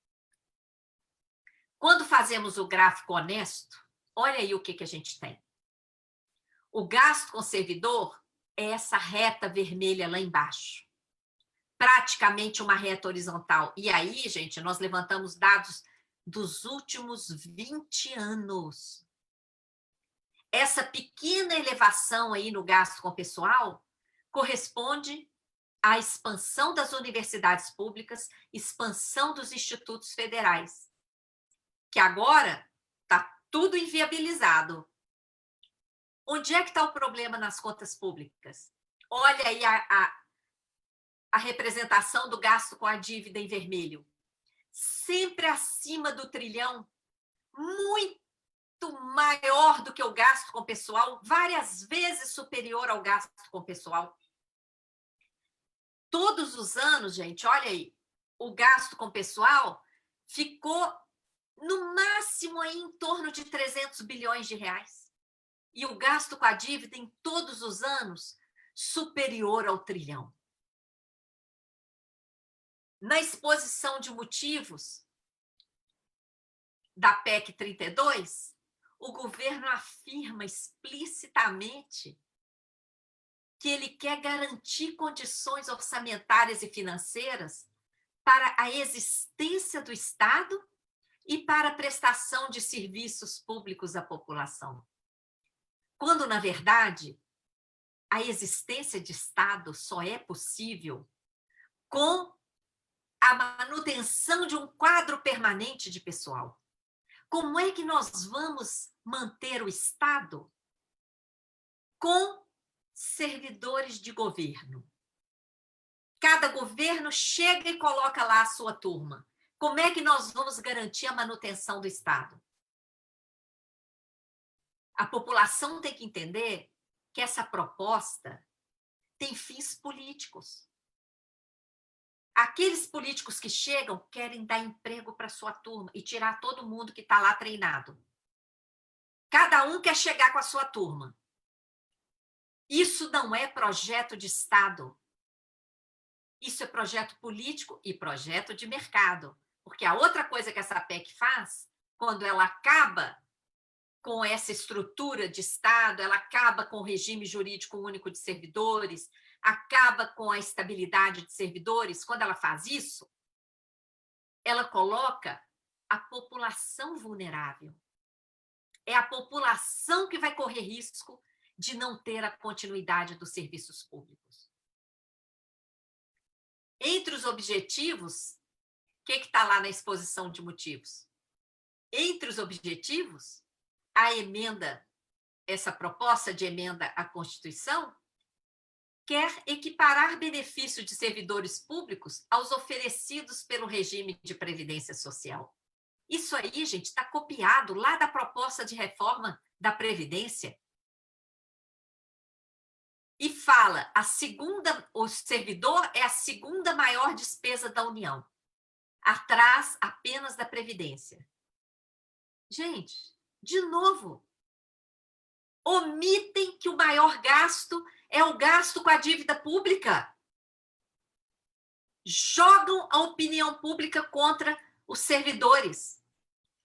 Quando fazemos o gráfico honesto, olha aí o que a gente tem. O gasto com servidor é essa reta vermelha lá embaixo. Praticamente uma reta horizontal. E aí, gente, nós levantamos dados dos últimos 20 anos. Essa pequena elevação aí no gasto com pessoal corresponde à expansão das universidades públicas, expansão dos institutos federais, que agora está tudo inviabilizado. Onde é que está o problema nas contas públicas? Olha aí a representação do gasto com a dívida em vermelho. Sempre acima do trilhão, muito maior do que o gasto com pessoal, várias vezes superior ao gasto com pessoal. Todos os anos, gente, olha aí, o gasto com pessoal ficou no máximo aí em torno de 300 bilhões de reais. E o gasto com a dívida em todos os anos superior ao trilhão. Na exposição de motivos da PEC 32, o governo afirma explicitamente que ele quer garantir condições orçamentárias e financeiras para a existência do Estado e para a prestação de serviços públicos à população. Quando, na verdade, a existência de Estado só é possível com a manutenção de um quadro permanente de pessoal. Como é que nós vamos manter o Estado com servidores de governo? Cada governo chega e coloca lá a sua turma. Como é que nós vamos garantir a manutenção do Estado? A população tem que entender que essa proposta tem fins políticos. Aqueles políticos que chegam querem dar emprego para sua turma e tirar todo mundo que está lá treinado. Cada um quer chegar com a sua turma. Isso não é projeto de Estado. Isso é projeto político e projeto de mercado. Porque a outra coisa que essa PEC faz, quando ela acaba com essa estrutura de Estado, ela acaba com o regime jurídico único de servidores, acaba com a estabilidade de servidores, quando ela faz isso, ela coloca a população vulnerável. É a população que vai correr risco de não ter a continuidade dos serviços públicos. Entre os objetivos, o que está lá na exposição de motivos? Entre os objetivos, a emenda, essa proposta de emenda à Constituição, quer equiparar benefício de servidores públicos aos oferecidos pelo regime de previdência social. Isso aí, gente, está copiado lá da proposta de reforma da Previdência. E fala, o servidor é a segunda maior despesa da União, atrás apenas da Previdência. Gente, de novo, omitem que o maior gasto é o gasto com a dívida pública. Jogam a opinião pública contra os servidores.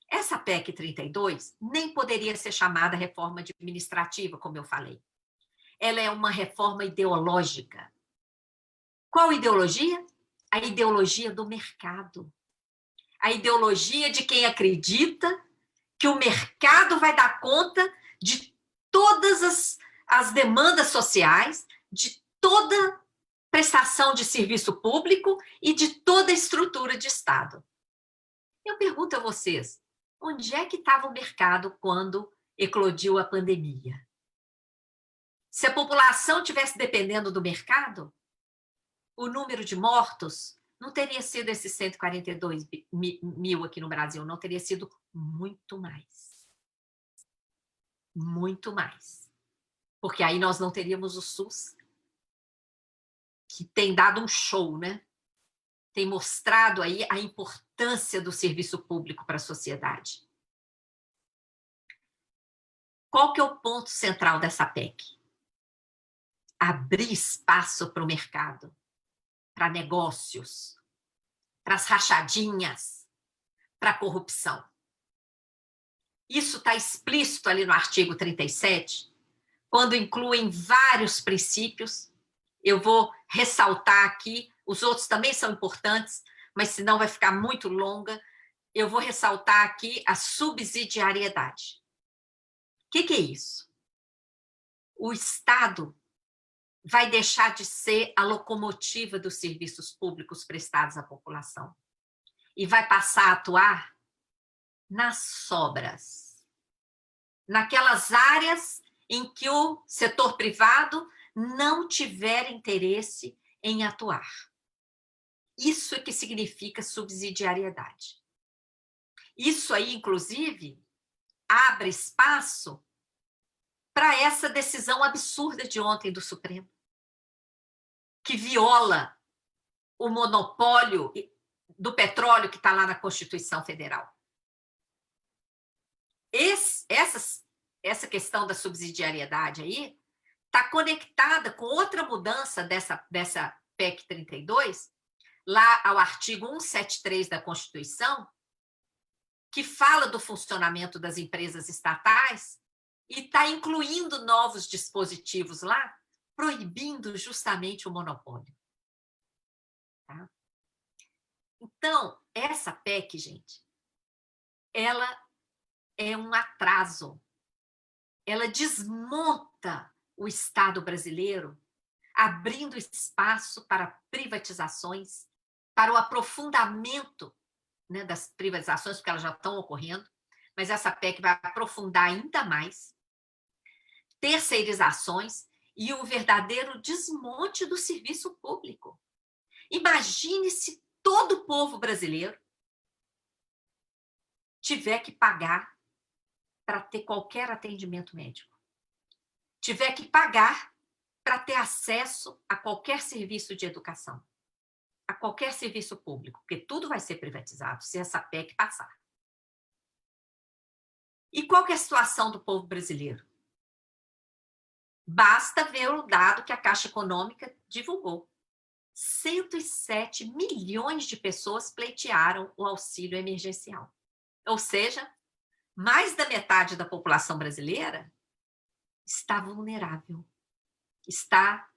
Essa PEC 32 nem poderia ser chamada reforma administrativa, como eu falei. Ela é uma reforma ideológica. Qual ideologia? A ideologia do mercado. A ideologia de quem acredita que o mercado vai dar conta de todas as demandas sociais, de toda prestação de serviço público e de toda estrutura de Estado. Eu pergunto a vocês, onde é que estava o mercado quando eclodiu a pandemia? Se a população tivesse dependendo do mercado, o número de mortos não teria sido esses 142 mil aqui no Brasil, não teria sido muito mais. Muito mais. Porque aí nós não teríamos o SUS, que tem dado um show, né? Tem mostrado aí a importância do serviço público para a sociedade. Qual que é o ponto central dessa PEC? Abrir espaço para o mercado, para negócios, para as rachadinhas, para a corrupção. Isso está explícito ali no artigo 37, quando incluem vários princípios. Eu vou ressaltar aqui, os outros também são importantes, mas senão vai ficar muito longa. Eu vou ressaltar aqui a subsidiariedade. O que é isso? O Estado vai deixar de ser a locomotiva dos serviços públicos prestados à população e vai passar a atuar nas sobras, naquelas áreas em que o setor privado não tiver interesse em atuar. Isso é que significa subsidiariedade. Isso aí, inclusive, abre espaço para essa decisão absurda de ontem do Supremo, que viola o monopólio do petróleo que está lá na Constituição Federal. Essa questão da subsidiariedade aí está conectada com outra mudança dessa PEC 32, lá ao artigo 173 da Constituição, que fala do funcionamento das empresas estatais e está incluindo novos dispositivos lá, proibindo justamente o monopólio. Tá? Então, essa PEC, gente, ela é um atraso. Ela desmonta o Estado brasileiro, abrindo espaço para privatizações, para o aprofundamento, né, das privatizações, porque elas já estão ocorrendo, mas essa PEC vai aprofundar ainda mais, terceirizações e o verdadeiro desmonte do serviço público. Imagine se todo o povo brasileiro tiver que pagar para ter qualquer atendimento médico, tiver que pagar para ter acesso a qualquer serviço de educação, a qualquer serviço público, porque tudo vai ser privatizado se essa PEC passar. E qual que é a situação do povo brasileiro? Basta ver o dado que a Caixa Econômica divulgou. 107 milhões de pessoas pleitearam o auxílio emergencial. Ou seja, mais da metade da população brasileira está vulnerável, está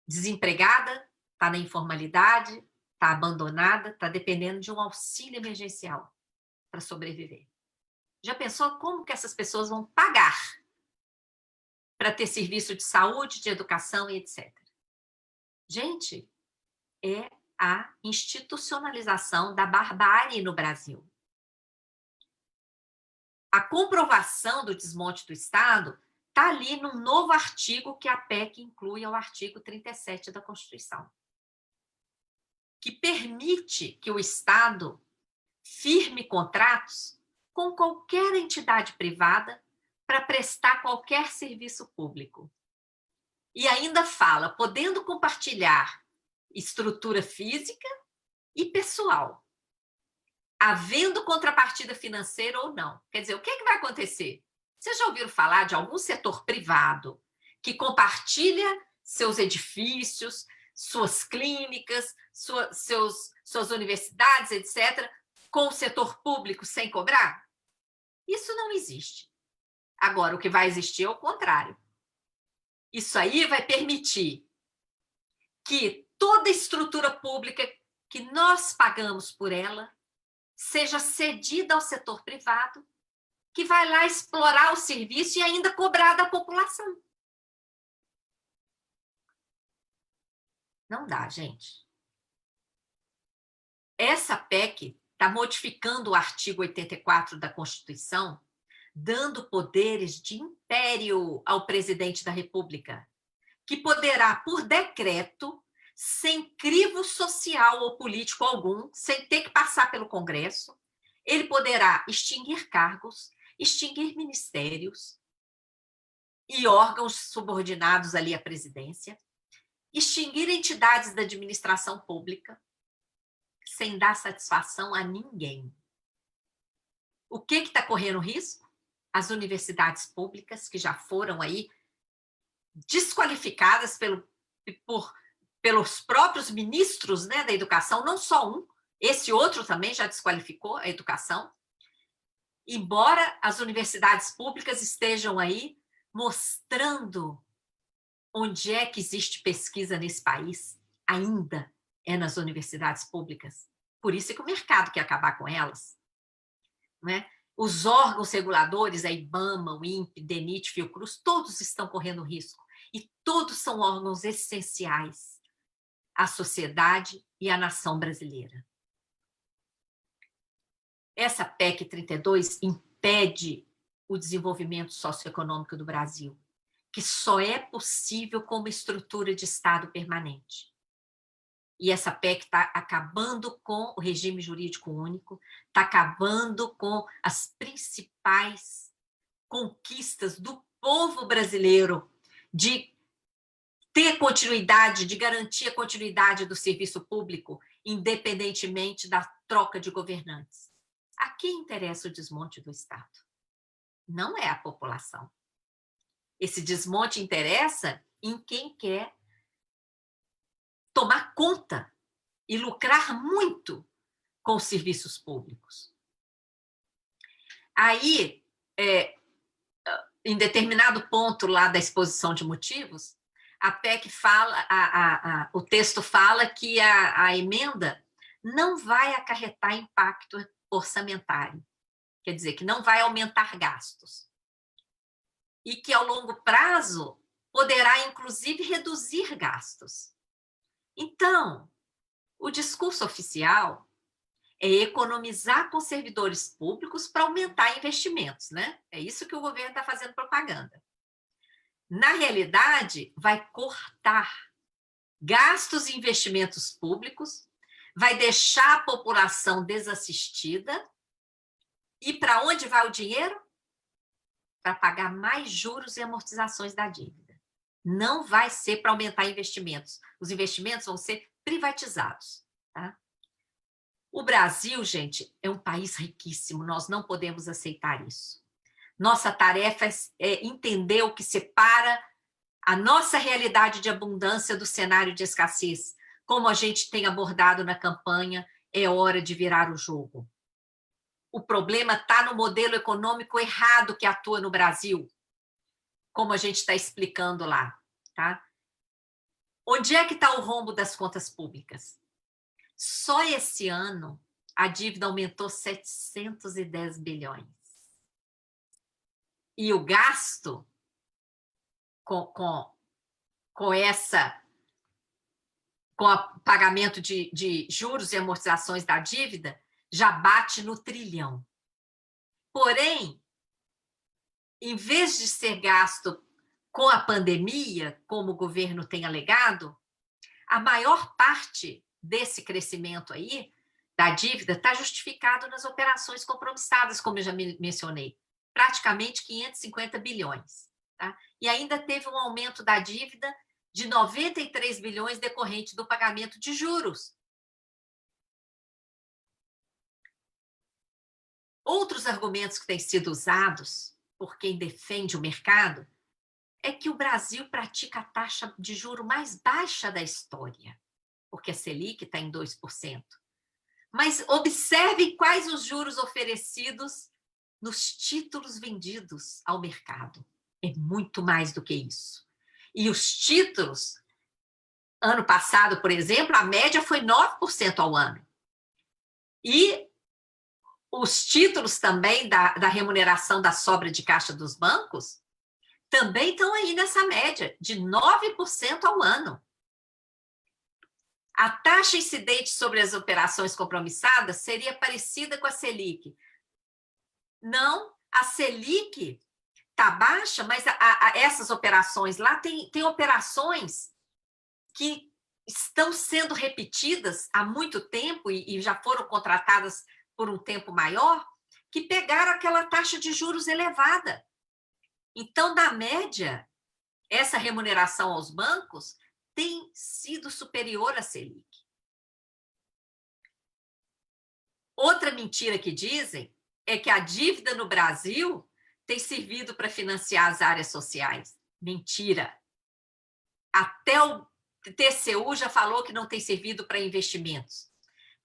desempregada, está na informalidade, está abandonada, está dependendo de um auxílio emergencial para sobreviver. Já pensou como que essas pessoas vão pagar para ter serviço de saúde, de educação e etc? Gente, é a institucionalização da barbárie no Brasil. A comprovação do desmonte do Estado está ali num novo artigo que a PEC inclui ao artigo 37 da Constituição, que permite que o Estado firme contratos com qualquer entidade privada para prestar qualquer serviço público. E ainda fala, podendo compartilhar estrutura física e pessoal, havendo contrapartida financeira ou não. Quer dizer, o que vai acontecer? Vocês já ouviram falar de algum setor privado que compartilha seus edifícios, suas clínicas, suas universidades, etc., com o setor público sem cobrar? Isso não existe. Agora, o que vai existir é o contrário. Isso aí vai permitir que toda estrutura pública que nós pagamos por ela seja cedida ao setor privado, que vai lá explorar o serviço e ainda cobrar da população. Não dá, gente. Essa PEC está modificando o artigo 84 da Constituição, dando poderes de império ao presidente da República, que poderá, por decreto, sem crivo social ou político algum, sem ter que passar pelo Congresso, ele poderá extinguir cargos, extinguir ministérios, e órgãos subordinados ali à presidência, extinguir entidades da administração pública sem dar satisfação a ninguém. O que está correndo risco? As universidades públicas, que já foram aí desqualificadas pelos próprios ministros, né, da educação, não só um, esse outro também já desqualificou a educação, embora as universidades públicas estejam aí mostrando onde é que existe pesquisa nesse país, ainda é nas universidades públicas. Por isso é que o mercado quer acabar com elas. Né? Os órgãos reguladores, a IBAMA, o INPE, DENIT, Fiocruz, todos estão correndo risco. E todos são órgãos essenciais à sociedade e à nação brasileira. Essa PEC 32 impede o desenvolvimento socioeconômico do Brasil, que só é possível com uma estrutura de Estado permanente. E essa PEC está acabando com o regime jurídico único, está acabando com as principais conquistas do povo brasileiro de ter continuidade, de garantir a continuidade do serviço público, independentemente da troca de governantes. A quem interessa o desmonte do Estado? Não é a população. Esse desmonte interessa em quem quer tomar conta e lucrar muito com os serviços públicos. Aí, em determinado ponto lá da exposição de motivos, a PEC fala, o texto fala que a emenda não vai acarretar impacto orçamentário, quer dizer, que não vai aumentar gastos, e que ao longo prazo poderá, inclusive, reduzir gastos. Então, o discurso oficial é economizar com servidores públicos para aumentar investimentos, né? É isso que o governo está fazendo propaganda. Na realidade, vai cortar gastos e investimentos públicos, vai deixar a população desassistida, e para onde vai o dinheiro? Para pagar mais juros e amortizações da dívida. Não vai ser para aumentar investimentos. Os investimentos vão ser privatizados. Tá? O Brasil, gente, é um país riquíssimo, nós não podemos aceitar isso. Nossa tarefa é entender o que separa a nossa realidade de abundância do cenário de escassez. Como a gente tem abordado na campanha, é hora de virar o jogo. O problema está no modelo econômico errado que atua no Brasil, como a gente está explicando lá. Tá? Onde é que está o rombo das contas públicas? Só esse ano, a dívida aumentou 710 bilhões. E o gasto com o pagamento de juros e amortizações da dívida já bate no trilhão. Porém, em vez de ser gasto com a pandemia, como o governo tem alegado, a maior parte desse crescimento aí, da dívida, está justificado nas operações compromissadas, como eu já mencionei, praticamente 550 bilhões. Tá? E ainda teve um aumento da dívida de 93 bilhões decorrente do pagamento de juros. Outros argumentos que têm sido usados por quem defende o mercado é que o Brasil pratica a taxa de juro mais baixa da história, porque a Selic está em 2%. Mas observe quais os juros oferecidos nos títulos vendidos ao mercado. É muito mais do que isso. E os títulos, ano passado, por exemplo, a média foi 9% ao ano. E os títulos também da remuneração da sobra de caixa dos bancos também estão aí nessa média, de 9% ao ano. A taxa incidente sobre as operações compromissadas seria parecida com a Selic. Não, a Selic está baixa, mas essas operações lá, tem operações que estão sendo repetidas há muito tempo e já foram contratadas por um tempo maior, que pegaram aquela taxa de juros elevada. Então, na média, essa remuneração aos bancos tem sido superior à Selic. Outra mentira que dizem é que a dívida no Brasil tem servido para financiar as áreas sociais. Mentira. Até o TCU já falou que não tem servido para investimentos.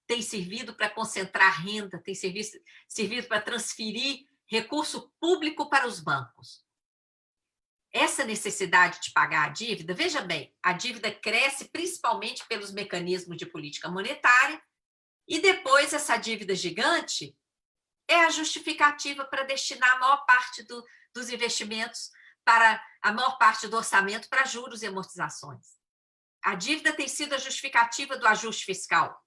Tem servido para concentrar renda, tem servido para transferir recurso público para os bancos. Essa necessidade de pagar a dívida, veja bem, a dívida cresce principalmente pelos mecanismos de política monetária e depois essa dívida gigante é a justificativa para destinar a maior parte dos investimentos, para a maior parte do orçamento para juros e amortizações. A dívida tem sido a justificativa do ajuste fiscal,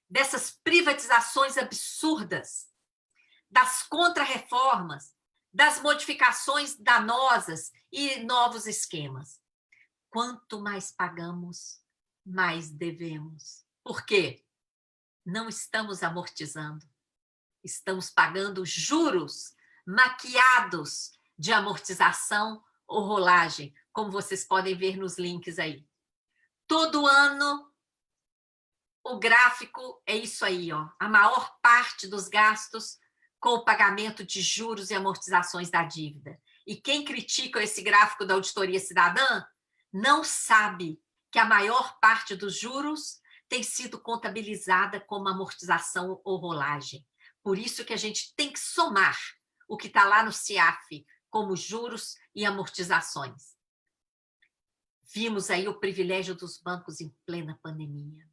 dessas privatizações absurdas, das contrarreformas, das modificações danosas e novos esquemas. Quanto mais pagamos, mais devemos. Por quê? Não estamos amortizando. Estamos pagando juros maquiados de amortização ou rolagem, como vocês podem ver nos links aí. Todo ano, o gráfico é isso aí, ó. A maior parte dos gastos com o pagamento de juros e amortizações da dívida. E quem critica esse gráfico da Auditoria Cidadã não sabe que a maior parte dos juros tem sido contabilizada como amortização ou rolagem. Por isso que a gente tem que somar o que está lá no CIAF como juros e amortizações. Vimos aí o privilégio dos bancos em plena pandemia.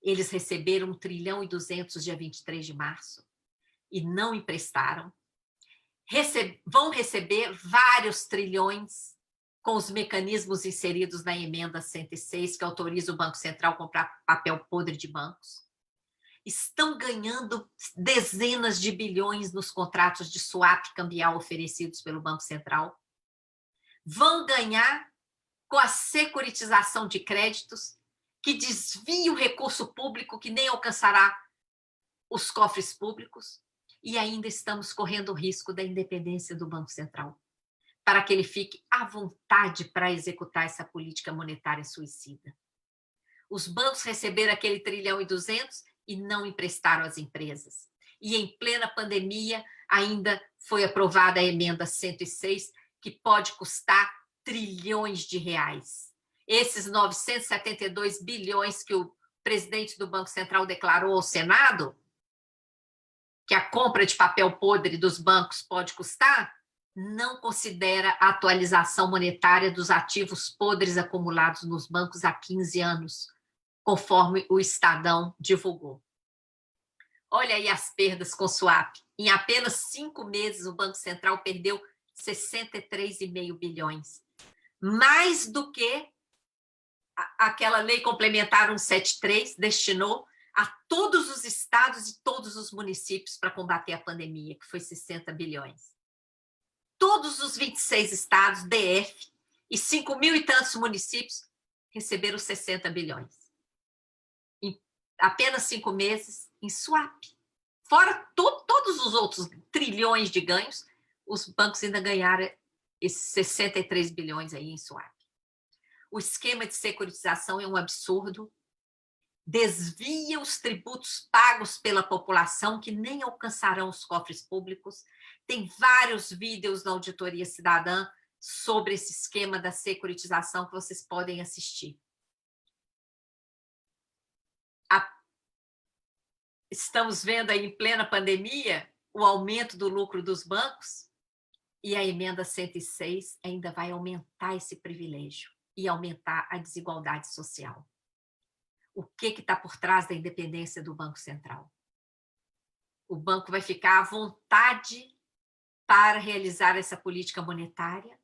Eles receberam 1 trilhão e 200 dia 23 de março e não emprestaram. Vão receber vários trilhões com os mecanismos inseridos na emenda 106, que autoriza o Banco Central a comprar papel podre de bancos. Estão ganhando dezenas de bilhões nos contratos de swap cambial oferecidos pelo Banco Central. Vão ganhar com a securitização de créditos, que desvia o recurso público, que nem alcançará os cofres públicos, e ainda estamos correndo o risco da independência do Banco Central, para que ele fique à vontade para executar essa política monetária suicida. Os bancos receberam aquele 1 trilhão e 200 e não emprestaram às empresas. E em plena pandemia ainda foi aprovada a emenda 106, que pode custar trilhões de reais. Esses 972 bilhões que o presidente do Banco Central declarou ao Senado, que a compra de papel podre dos bancos pode custar, não considera a atualização monetária dos ativos podres acumulados nos bancos há 15 anos, conforme o Estadão divulgou. Olha aí as perdas com swap. Em apenas 5 meses, o Banco Central perdeu 63,5 bilhões. Mais do que aquela lei complementar 173 destinou a todos os estados e todos os municípios para combater a pandemia, que foi 60 bilhões. Todos os 26 estados, DF, e 5 mil e tantos municípios receberam 60 bilhões. Em apenas 5 meses, em swap. Fora todos os outros trilhões de ganhos, os bancos ainda ganharam esses 63 bilhões aí em swap. O esquema de securitização é um absurdo, desvia os tributos pagos pela população, que nem alcançarão os cofres públicos. Tem vários vídeos na Auditoria Cidadã sobre esse esquema da securitização que vocês podem assistir. Estamos vendo aí em plena pandemia o aumento do lucro dos bancos, e a emenda 106 ainda vai aumentar esse privilégio e aumentar a desigualdade social. O que está por trás da independência do Banco Central? O banco vai ficar à vontade para realizar essa política monetária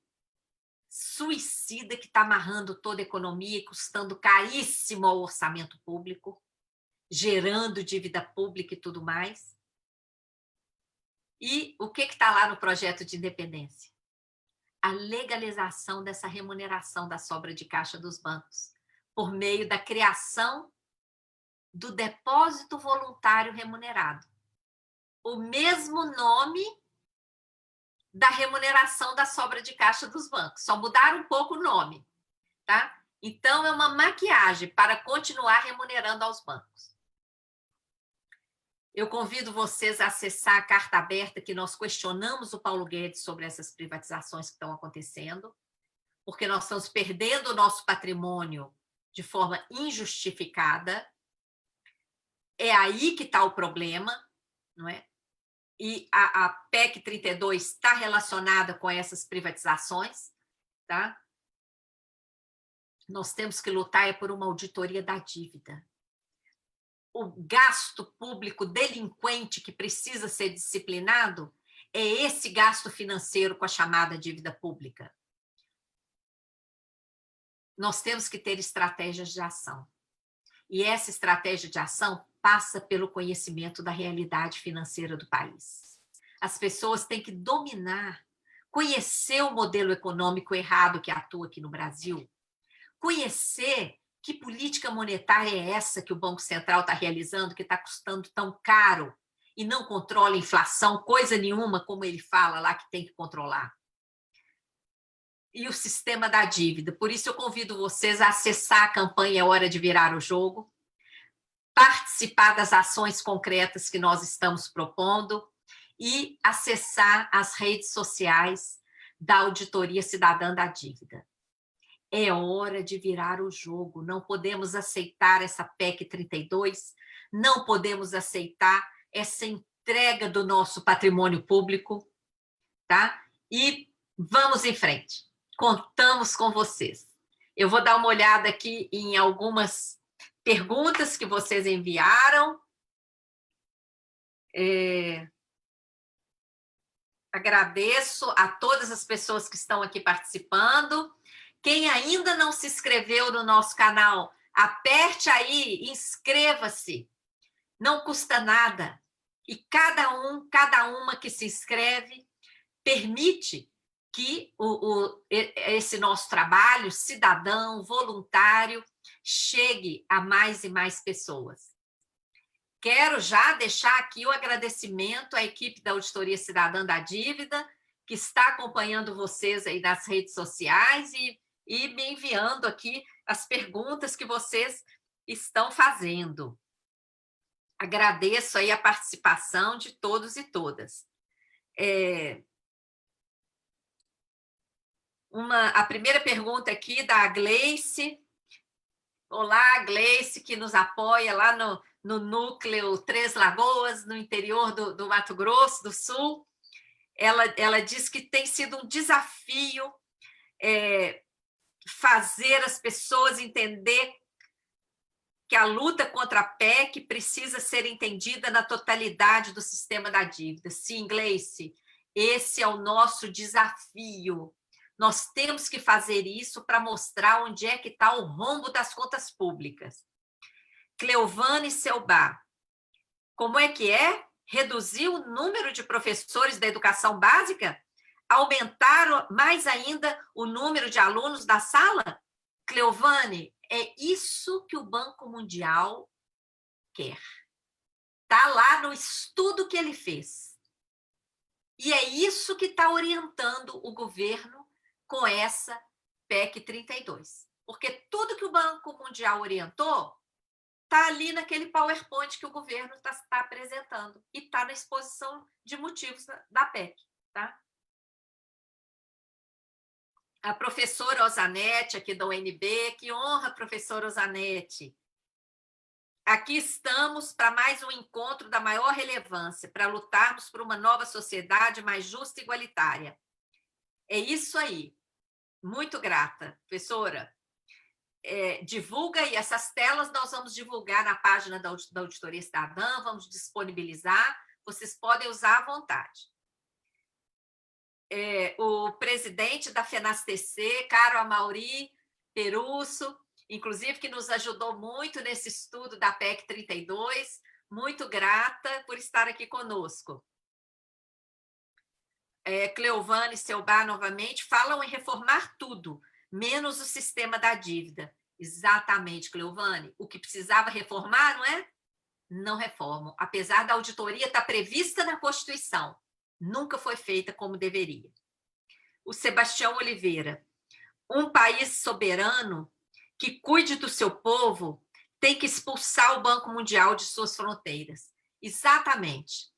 suicida, que está amarrando toda a economia e custando caríssimo ao orçamento público, gerando dívida pública e tudo mais. E o que está lá no projeto de independência? A legalização dessa remuneração da sobra de caixa dos bancos, por meio da criação do depósito voluntário remunerado. O mesmo nome da remuneração da sobra de caixa dos bancos. Só mudaram um pouco o nome, tá? Então, é uma maquiagem para continuar remunerando aos bancos. Eu convido vocês a acessar a carta aberta que nós questionamos o Paulo Guedes sobre essas privatizações que estão acontecendo, porque nós estamos perdendo o nosso patrimônio de forma injustificada. É aí que está o problema, não é? E a PEC 32 está relacionada com essas privatizações, tá? Nós temos que lutar por uma auditoria da dívida. O gasto público delinquente que precisa ser disciplinado é esse gasto financeiro com a chamada dívida pública. Nós temos que ter estratégias de ação. E essa estratégia de ação passa pelo conhecimento da realidade financeira do país. As pessoas têm que dominar, conhecer o modelo econômico errado que atua aqui no Brasil, conhecer que política monetária é essa que o Banco Central está realizando, que está custando tão caro e não controla a inflação, coisa nenhuma, como ele fala lá que tem que controlar. E o sistema da dívida. Por isso eu convido vocês a acessar a campanha É Hora de Virar o Jogo, participar das ações concretas que nós estamos propondo e acessar as redes sociais da Auditoria Cidadã da Dívida. É hora de virar o jogo. Não podemos aceitar essa PEC 32, não podemos aceitar essa entrega do nosso patrimônio público, tá? E vamos em frente. Contamos com vocês. Eu vou dar uma olhada aqui em algumas perguntas que vocês enviaram. Agradeço a todas as pessoas que estão aqui participando. Quem ainda não se inscreveu no nosso canal, aperte aí, inscreva-se. Não custa nada. E cada uma que se inscreve permite que esse nosso trabalho cidadão, voluntário, chegue a mais e mais pessoas. Quero já deixar aqui o agradecimento à equipe da Auditoria Cidadã da Dívida, que está acompanhando vocês aí nas redes sociais e me enviando aqui as perguntas que vocês estão fazendo. Agradeço aí a participação de todos e todas. A primeira pergunta aqui da Gleice. Olá, Gleice, que nos apoia lá no núcleo Três Lagoas, no interior do Mato Grosso do Sul. Ela diz que tem sido um desafio fazer as pessoas entender que a luta contra a PEC precisa ser entendida na totalidade do sistema da dívida. Sim, Gleice, esse é o nosso desafio. Nós temos que fazer isso para mostrar onde é que está o rombo das contas públicas. Cleovane Selbá, como é que é? Reduzir o número de professores da educação básica? Aumentar mais ainda o número de alunos da sala? Cleovane, é isso que o Banco Mundial quer. Está lá no estudo que ele fez. E é isso que está orientando o governo com essa PEC 32. Porque tudo que o Banco Mundial orientou está ali naquele PowerPoint que o governo está apresentando e está na exposição de motivos da PEC. Tá? A professora Osanete, aqui da UNB, que honra, professora Osanete. Aqui estamos para mais um encontro da maior relevância, para lutarmos por uma nova sociedade mais justa e igualitária. É isso aí. Muito grata, professora. Divulga aí, essas telas nós vamos divulgar na página da Auditoria Cidadã, vamos disponibilizar, vocês podem usar à vontade. O presidente da FENASTC, Caro Amaury Perusso, inclusive que nos ajudou muito nesse estudo da PEC 32, muito grata por estar aqui conosco. Cleovane Selbá, novamente, falam em reformar tudo, menos o sistema da dívida. Exatamente, Cleovane. O que precisava reformar, não é? Não reformam. Apesar da auditoria estar prevista na Constituição, nunca foi feita como deveria. O Sebastião Oliveira, um país soberano que cuide do seu povo tem que expulsar o Banco Mundial de suas fronteiras. Exatamente.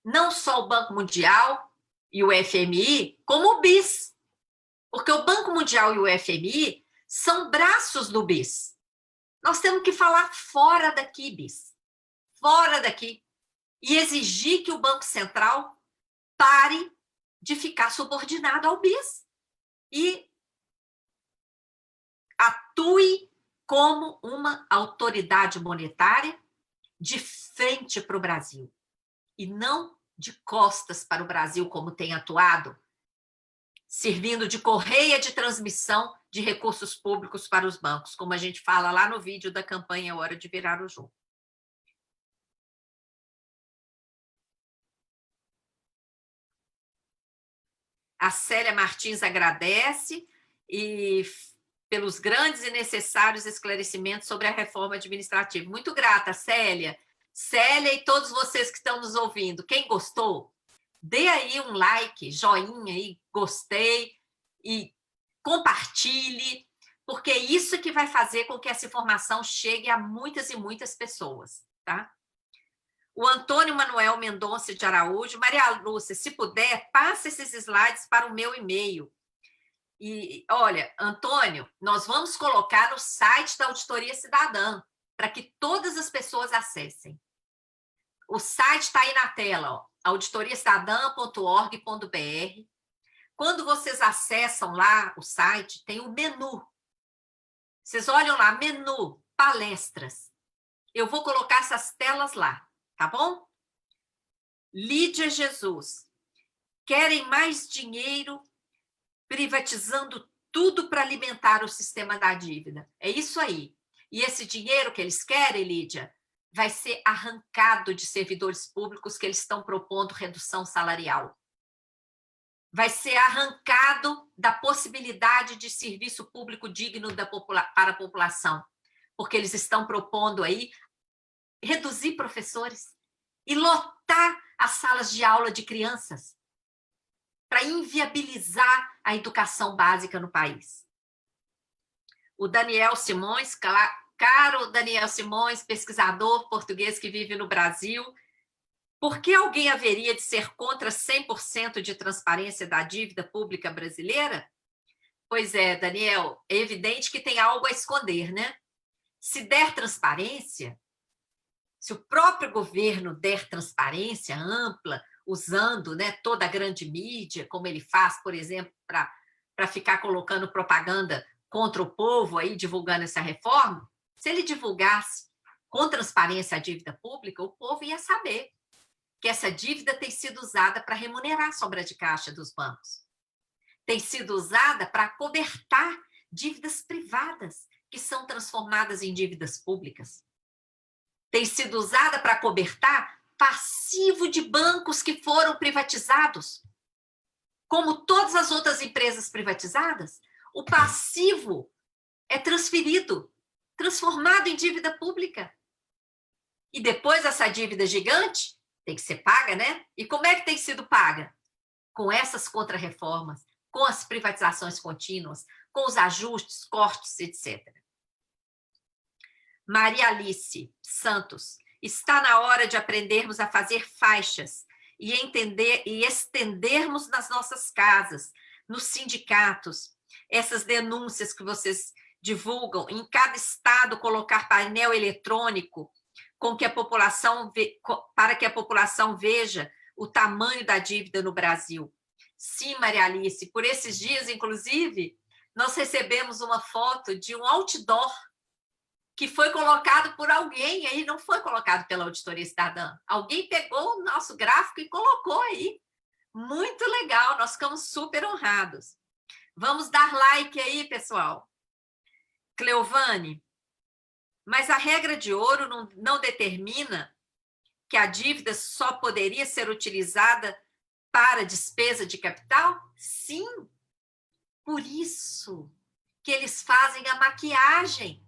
Não só o Banco Mundial e o FMI, como o BIS. Porque o Banco Mundial e o FMI são braços do BIS. Nós temos que falar fora daqui, BIS. Fora daqui. E exigir que o Banco Central pare de ficar subordinado ao BIS e atue como uma autoridade monetária de frente para o Brasil e não de costas para o Brasil, como tem atuado, servindo de correia de transmissão de recursos públicos para os bancos, como a gente fala lá no vídeo da campanha Hora de Virar o Jogo. A Célia Martins agradece e pelos grandes e necessários esclarecimentos sobre a reforma administrativa. Muito grata, Célia. Célia e todos vocês que estão nos ouvindo. Quem gostou, dê aí um like, joinha aí, gostei, e compartilhe, porque é isso que vai fazer com que essa informação chegue a muitas e muitas pessoas, tá? O Antônio Manuel Mendonça de Araújo. Maria Lúcia, se puder, passe esses slides para o meu e-mail. E, olha, Antônio, nós vamos colocar no site da Auditoria Cidadã, para que todas as pessoas acessem. O site está aí na tela, ó, auditoriacidadã.org.br. Quando vocês acessam lá o site, tem o menu. Vocês olham lá, menu, palestras. Eu vou colocar essas telas lá, tá bom? Lídia Jesus. Querem mais dinheiro privatizando tudo para alimentar o sistema da dívida. É isso aí. E esse dinheiro que eles querem, Lídia, vai ser arrancado de servidores públicos que eles estão propondo redução salarial. Vai ser arrancado da possibilidade de serviço público digno para a população, porque eles estão propondo aí reduzir professores e lotar as salas de aula de crianças para inviabilizar a educação básica no país. O Daniel Simões, caro Daniel Simões, pesquisador português que vive no Brasil, por que alguém haveria de ser contra 100% de transparência da dívida pública brasileira? Pois é, Daniel, é evidente que tem algo a esconder, né? Se der transparência, se o próprio governo der transparência ampla, usando, né, toda a grande mídia, como ele faz, por exemplo, para ficar colocando propaganda contra o povo, aí, divulgando essa reforma, se ele divulgasse com transparência a dívida pública, o povo ia saber que essa dívida tem sido usada para remunerar a sobra de caixa dos bancos. Tem sido usada para cobertar dívidas privadas, que são transformadas em dívidas públicas. Tem sido usada para cobertar passivo de bancos que foram privatizados. Como todas as outras empresas privatizadas, o passivo é transferido, transformado em dívida pública. E depois essa dívida gigante tem que ser paga, né? E como é que tem sido paga? Com essas contrarreformas, com as privatizações contínuas, com os ajustes, cortes, etc. Maria Alice Santos. Está na hora de aprendermos a fazer faixas e entender e estendermos nas nossas casas, nos sindicatos, essas denúncias que vocês divulgam, em cada estado colocar painel eletrônico para que a população veja o tamanho da dívida no Brasil. Sim, Maria Alice, por esses dias, inclusive, nós recebemos uma foto de um outdoor que foi colocado por alguém, aí não foi colocado pela Auditoria Cidadã. Alguém pegou o nosso gráfico e colocou aí. Muito legal, nós ficamos super honrados. Vamos dar like aí, pessoal. Cleovane, mas a regra de ouro não determina que a dívida só poderia ser utilizada para despesa de capital? Sim, por isso que eles fazem a maquiagem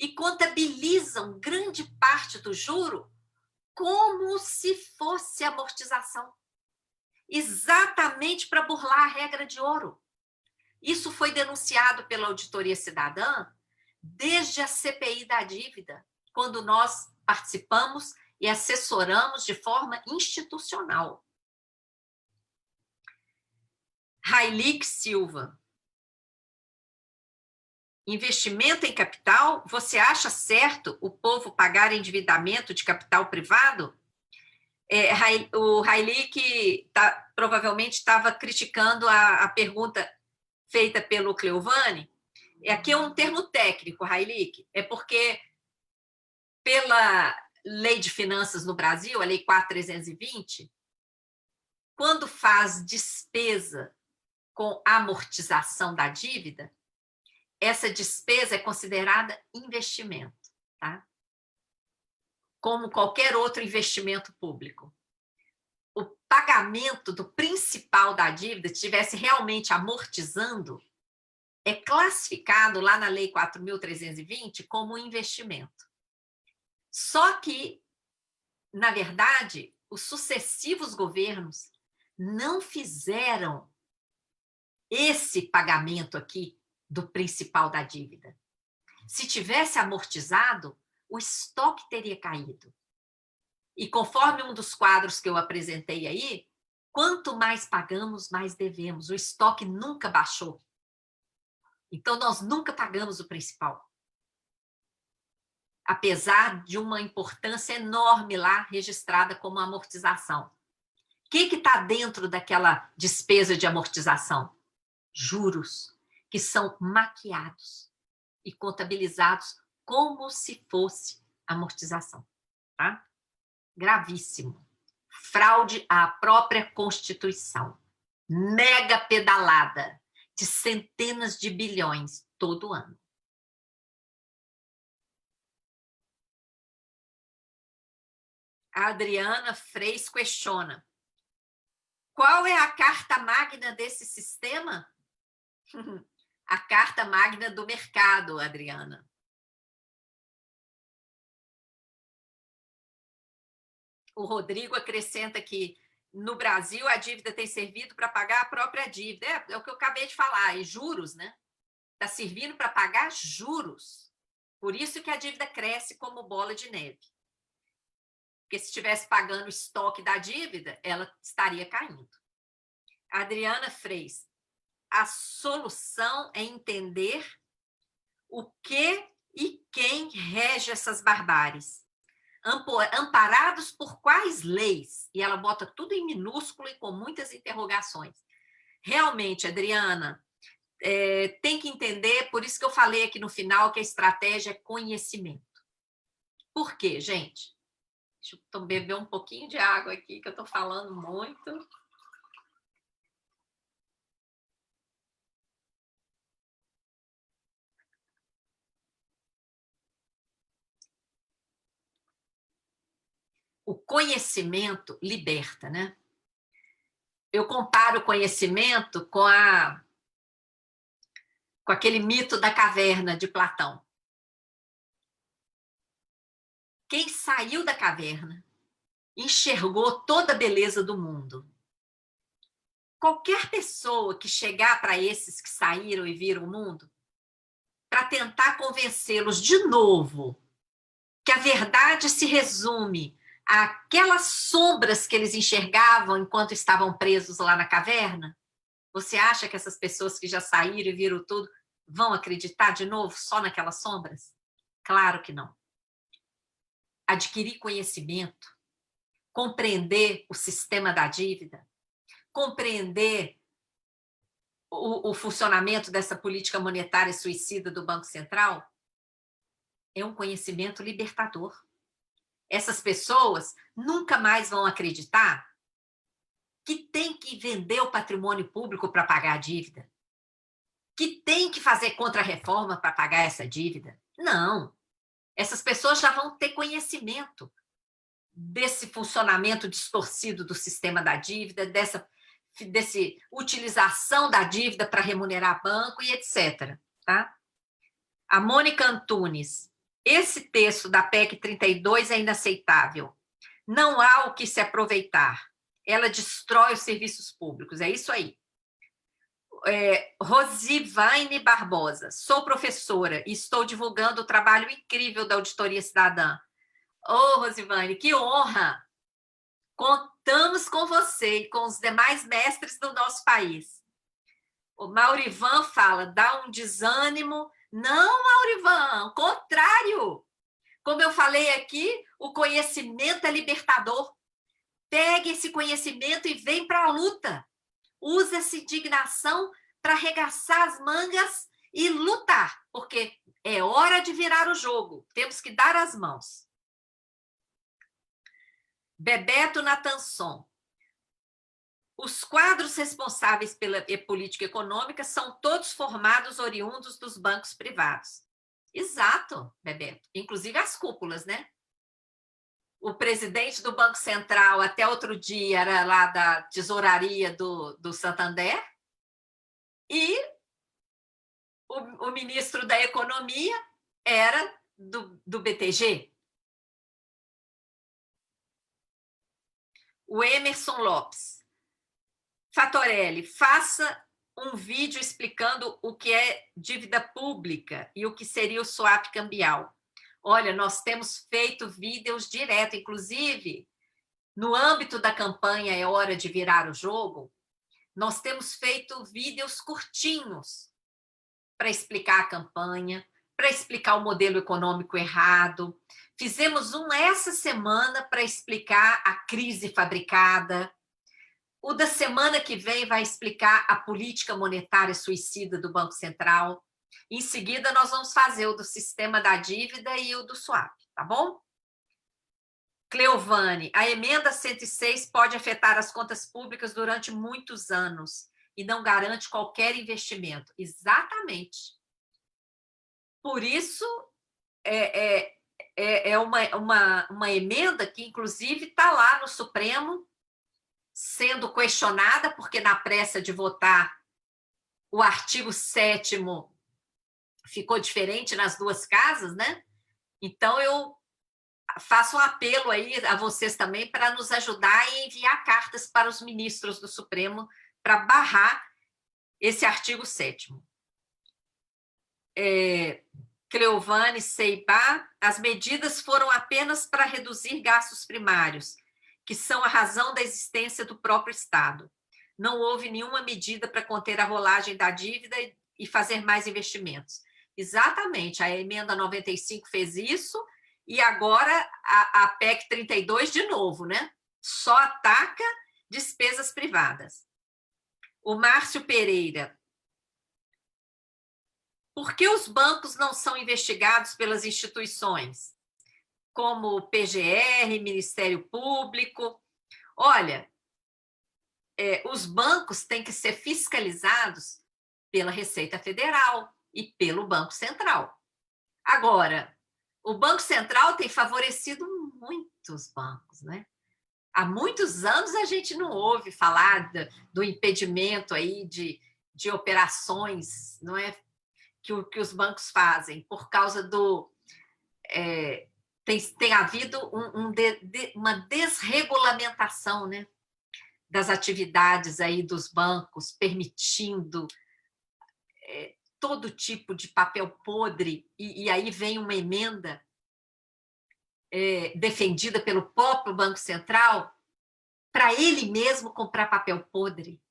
e contabilizam grande parte do juro como se fosse amortização. exatamente para burlar a regra de ouro. Isso foi denunciado pela Auditoria Cidadã desde a CPI da dívida, quando nós participamos e assessoramos de forma institucional. Railic Silva. Investimento em capital, você acha certo o povo pagar endividamento de capital privado? O Railic provavelmente estava criticando a pergunta feita pelo Cleovani. Aqui é um termo técnico, Railic, é porque pela Lei de Finanças no Brasil, a Lei 4.320, quando faz despesa com amortização da dívida, essa despesa é considerada investimento, tá? Como qualquer outro investimento público. O pagamento do principal da dívida, se estivesse realmente amortizando, é classificado lá na Lei 4.320 como investimento. Só que, na verdade, os sucessivos governos não fizeram esse pagamento aqui do principal da dívida. Se tivesse amortizado, o estoque teria caído. E conforme um dos quadros que eu apresentei aí, quanto mais pagamos, mais devemos. O estoque nunca baixou. Então, nós nunca pagamos o principal. Apesar de uma importância enorme lá registrada como amortização. O que está dentro daquela despesa de amortização? Juros, que são maquiados e contabilizados como se fosse amortização. Tá? Gravíssimo. Fraude à própria Constituição. Mega pedalada de centenas de bilhões todo ano. A Adriana Freis questiona: qual é a carta magna desse sistema? A carta magna do mercado, Adriana. O Rodrigo acrescenta que no Brasil a dívida tem servido para pagar a própria dívida. É o que eu acabei de falar, e juros, né? Está servindo para pagar juros. Por isso que a dívida cresce como bola de neve. Porque se estivesse pagando o estoque da dívida, ela estaria caindo. Adriana Freis, a solução é entender o que e quem rege essas barbáries. Amparados por quais leis? E ela bota tudo em minúsculo e com muitas interrogações. Realmente, Adriana, tem que entender, por isso que eu falei aqui no final que a estratégia é conhecimento. Por quê, gente? Deixa eu beber um pouquinho de água aqui, que eu estou falando muito. O conhecimento liberta, né? Eu comparo o conhecimento com aquele mito da caverna de Platão. Quem saiu da caverna enxergou toda a beleza do mundo. Qualquer pessoa que chegar para esses que saíram e viram o mundo, para tentar convencê-los de novo que a verdade se resume àquelas sombras que eles enxergavam enquanto estavam presos lá na caverna, você acha que essas pessoas que já saíram e viram tudo vão acreditar de novo só naquelas sombras? Claro que não. Adquirir conhecimento, compreender o sistema da dívida, compreender o funcionamento dessa política monetária suicida do Banco Central, é um conhecimento libertador. Essas pessoas nunca mais vão acreditar que tem que vender o patrimônio público para pagar a dívida, que tem que fazer contra-reforma para pagar essa dívida. Não. Essas pessoas já vão ter conhecimento desse funcionamento distorcido do sistema da dívida, dessa utilização da dívida para remunerar banco e etc. Tá? A Mônica Antunes, esse texto da PEC 32 é inaceitável. Não há o que se aproveitar. ela destrói os serviços públicos. É isso aí. Rosivaine Barbosa, sou professora e estou divulgando o trabalho incrível da Auditoria Cidadã. Ô, Rosivaine, que honra! Contamos com você e com os demais mestres do nosso país. O Maurivan fala, dá um desânimo. Não, Maurivan, ao contrário. Como eu falei aqui, o conhecimento é libertador. Pegue esse conhecimento e vem para a luta. Use essa indignação para arregaçar as mangas e lutar, porque é hora de virar o jogo. Temos que dar as mãos. Bebeto Natanson. Os quadros responsáveis pela política econômica são todos formados oriundos dos bancos privados. Exato, Bebeto. Inclusive as cúpulas, né? O presidente do Banco Central, até outro dia, era lá da tesouraria do Santander, e o ministro da Economia era do BTG. O Emerson Lopes. Fatorelli, faça um vídeo explicando o que é dívida pública e o que seria o swap cambial. Olha, nós temos feito vídeos direto, inclusive, no âmbito da campanha É Hora de Virar o Jogo, nós temos feito vídeos curtinhos para explicar a campanha, para explicar o modelo econômico errado. Fizemos um essa semana para explicar a crise fabricada. O da semana que vem vai explicar a política monetária suicida do Banco Central. Em seguida, nós vamos fazer o do sistema da dívida e o do swap, tá bom? Cleovane, a emenda 106 pode afetar as contas públicas durante muitos anos e não garante qualquer investimento. Exatamente. Por isso, é uma emenda que, inclusive, está lá no Supremo, sendo questionada, porque na pressa de votar o artigo 7º ficou diferente nas duas casas, né? Então, eu faço um apelo aí a vocês também para nos ajudar e enviar cartas para os ministros do Supremo para barrar esse artigo 7º. Cleovane Ceibá, as medidas foram apenas para reduzir gastos primários, que são a razão da existência do próprio Estado. Não houve nenhuma medida para conter a rolagem da dívida e fazer mais investimentos. Exatamente, a emenda 95 fez isso, e agora a PEC 32 de novo, né? Só ataca despesas privadas. O Márcio Pereira. Por que os bancos não são investigados pelas instituições? Como o PGR, Ministério Público. Olha, os bancos têm que ser fiscalizados pela Receita Federal e pelo Banco Central. Agora, o Banco Central tem favorecido muitos bancos, né? Há muitos anos a gente não ouve falar do impedimento aí de operações, não é? Que os bancos fazem, por causa do... Tem havido uma desregulamentação, né, das atividades aí dos bancos, permitindo todo tipo de papel podre, e aí vem uma emenda defendida pelo próprio Banco Central para ele mesmo comprar papel podre.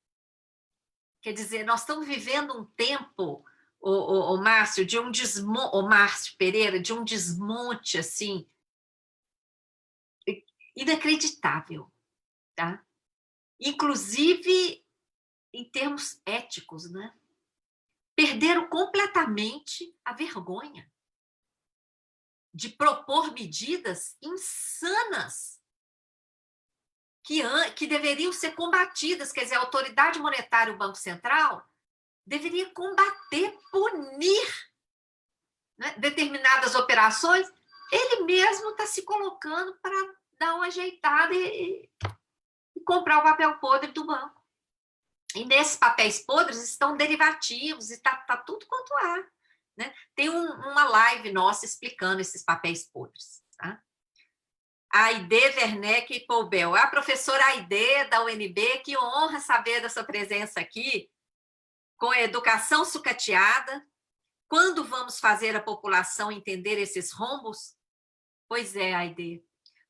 Quer dizer, nós estamos vivendo um tempo, o Márcio, o Márcio Pereira, de um desmonte assim inacreditável, tá? Inclusive em termos éticos, né? Perderam completamente a vergonha de propor medidas insanas que deveriam ser combatidas. Quer dizer, a autoridade monetária, o Banco Central, deveria combater, punir, né, determinadas operações. Ele mesmo está se colocando para dar uma ajeitada e comprar o papel podre do banco. E nesses papéis podres estão derivativos, e está tudo quanto há. Né? Tem uma live nossa explicando esses papéis podres. Tá? Aide Werneck e Poubel. A professora Aide, da UNB, que honra saber da sua presença aqui, com a educação sucateada. Quando vamos fazer a população entender esses rombos? Pois é, Aide,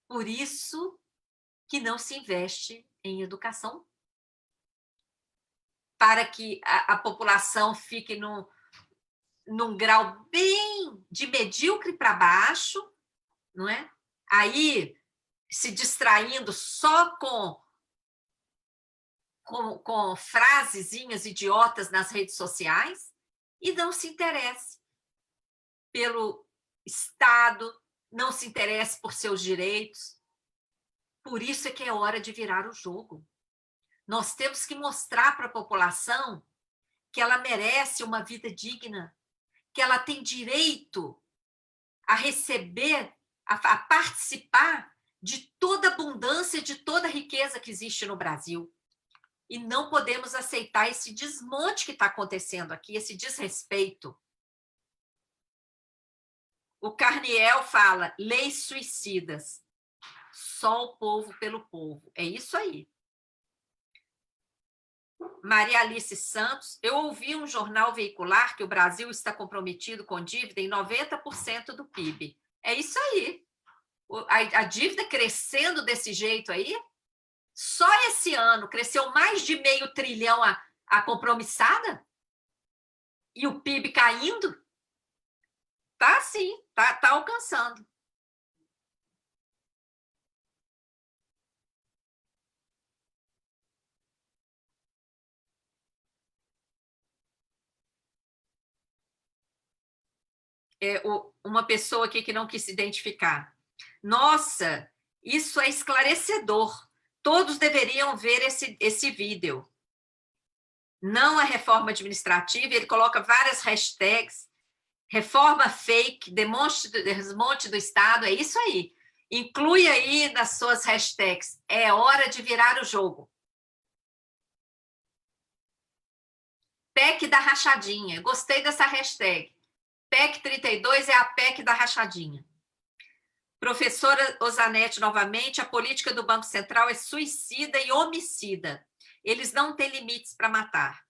por isso que não se investe em educação, para que a população fique num grau bem de medíocre para baixo, não é? Aí, se distraindo só com frasezinhas idiotas nas redes sociais, e não se interesse pelo Estado, não se interesse por seus direitos. Por isso é que é hora de virar o jogo. Nós temos que mostrar para a população que ela merece uma vida digna, que ela tem direito a receber, a participar de toda a abundância, de toda a riqueza que existe no Brasil. E não podemos aceitar esse desmonte que está acontecendo aqui, esse desrespeito. O Carniel fala, leis suicidas, só o povo pelo povo. É isso aí. Maria Alice Santos, eu ouvi um jornal veicular que o Brasil está comprometido com dívida em 90% do PIB. É isso aí. A dívida crescendo desse jeito aí, só esse ano cresceu mais de $500 bilhão a compromissada? E o PIB caindo? Tá sim, tá alcançando. Uma pessoa aqui que não quis se identificar. Nossa, isso é esclarecedor. Todos deveriam ver esse vídeo. Não a reforma administrativa, ele coloca várias hashtags, reforma fake, desmonte do Estado, é isso aí. Inclui aí nas suas hashtags, é hora de virar o jogo. PEC da rachadinha, gostei dessa hashtag. PEC 32 é a PEC da rachadinha. Professora Osanete, novamente, a política do Banco Central é suicida e homicida. Eles não têm limites para matar.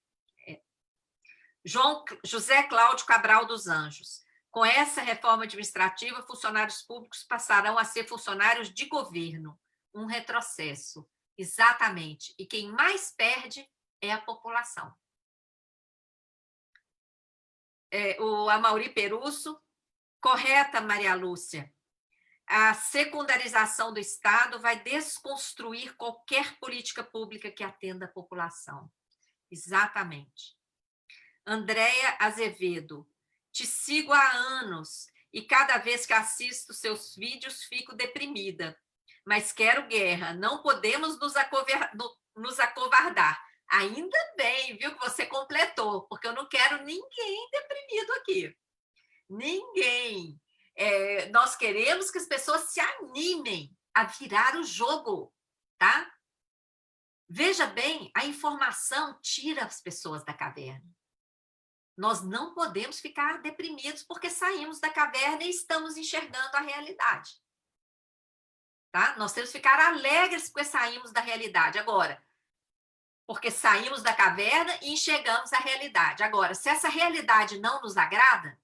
José Cláudio Cabral dos Anjos. Com essa reforma administrativa, funcionários públicos passarão a ser funcionários de governo. Um retrocesso. Exatamente. E quem mais perde é a população. O Amaury Perusso. Correta, Maria Lúcia. A secundarização do Estado vai desconstruir qualquer política pública que atenda a população. Exatamente. Andréia Azevedo, te sigo há anos e cada vez que assisto seus vídeos fico deprimida, mas quero guerra, não podemos nos acovardar. Ainda bem, viu, que você completou, porque eu não quero ninguém deprimido aqui. Ninguém. Nós queremos que as pessoas se animem a virar o jogo, tá? Veja bem, a informação tira as pessoas da caverna. Nós não podemos ficar deprimidos porque saímos da caverna e estamos enxergando a realidade. Tá? Nós temos que ficar alegres porque saímos da realidade. Agora, porque saímos da caverna e enxergamos a realidade. Agora, se essa realidade não nos agrada,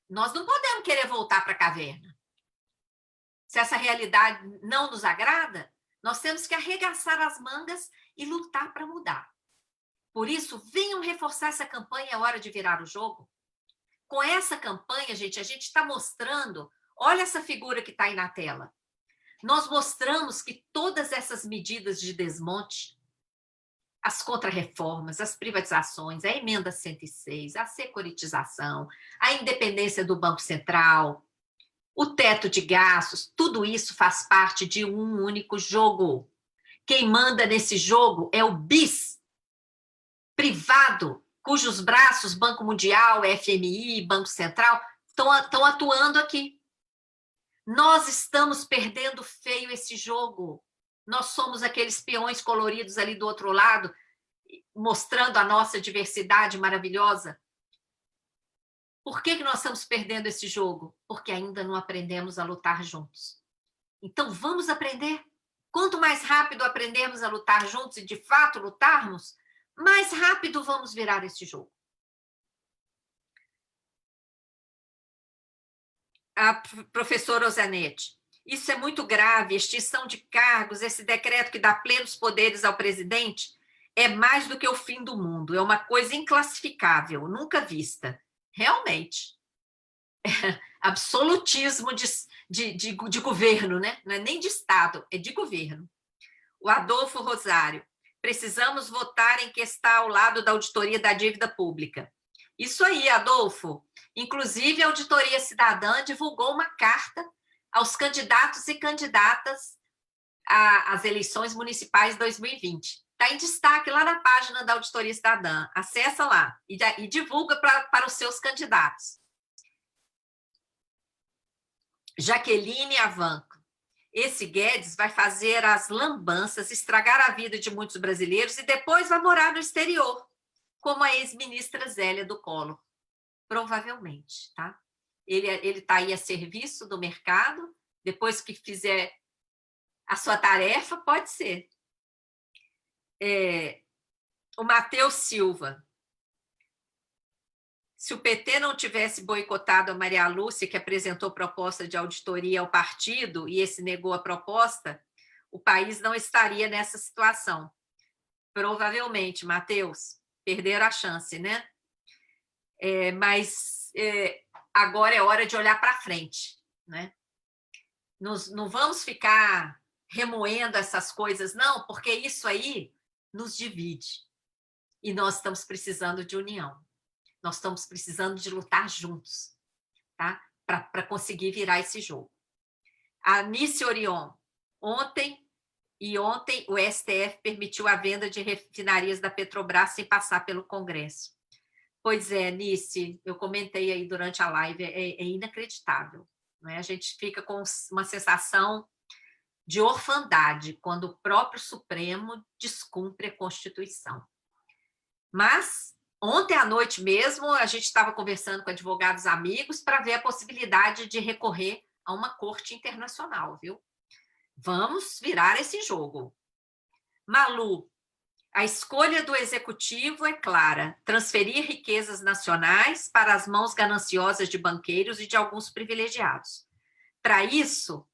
nós não podemos querer voltar para a caverna. Se essa realidade não nos agrada, nós temos que arregaçar as mangas e lutar para mudar. Por isso, venham reforçar essa campanha, é hora de virar o jogo. Com essa campanha, gente, a gente está mostrando, olha essa figura que está aí na tela. Nós mostramos que todas essas medidas de desmonte, as contrarreformas, as privatizações, a emenda 106, a securitização, a independência do Banco Central, o teto de gastos, tudo isso faz parte de um único jogo. Quem manda nesse jogo é o BIS privado, cujos braços Banco Mundial, FMI, Banco Central estão atuando aqui. Nós estamos perdendo feio esse jogo. Nós somos aqueles peões coloridos ali do outro lado, mostrando a nossa diversidade maravilhosa. Por que nós estamos perdendo esse jogo? Porque ainda não aprendemos a lutar juntos. Então, vamos aprender. Quanto mais rápido aprendermos a lutar juntos e, de fato, lutarmos, mais rápido vamos virar esse jogo. A professora Osanete, isso é muito grave, extinção de cargos, esse decreto que dá plenos poderes ao presidente é mais do que o fim do mundo, é uma coisa inclassificável, nunca vista. Realmente. Absolutismo de governo, né? Não é nem de Estado, é de governo. O Adolfo Rosário, precisamos votar em quem está ao lado da auditoria da dívida pública. Isso aí, Adolfo. Inclusive, a Auditoria Cidadã divulgou uma carta aos candidatos e candidatas às eleições municipais 2020. Está em destaque lá na página da Auditoria Cidadã. Acessa lá e divulga para os seus candidatos. Jaqueline Avanco. Esse Guedes vai fazer as lambanças, estragar a vida de muitos brasileiros e depois vai morar no exterior, como a ex-ministra Zélia do Collor. Provavelmente, tá? Ele está aí a serviço do mercado, depois que fizer a sua tarefa, pode ser. O Matheus Silva. Se o PT não tivesse boicotado a Maria Lúcia, que apresentou proposta de auditoria ao partido, e esse negou a proposta, o país não estaria nessa situação. Provavelmente, Matheus, perderam a chance, né? Mas agora é hora de olhar para frente, né? Não vamos ficar remoendo essas coisas, não, porque isso aí nos divide. E nós estamos precisando de união. Nós estamos precisando de lutar juntos, tá? Para conseguir virar esse jogo. A Nice Orion, ontem o STF permitiu a venda de refinarias da Petrobras sem passar pelo Congresso. Pois é, Nice, eu comentei aí durante a live, é inacreditável. Né? A gente fica com uma sensação de orfandade quando o próprio Supremo descumpre a Constituição. Mas ontem à noite mesmo, a gente estava conversando com advogados amigos para ver a possibilidade de recorrer a uma corte internacional, viu? Vamos virar esse jogo. Malu, a escolha do executivo é clara: transferir riquezas nacionais para as mãos gananciosas de banqueiros e de alguns privilegiados. Para isso,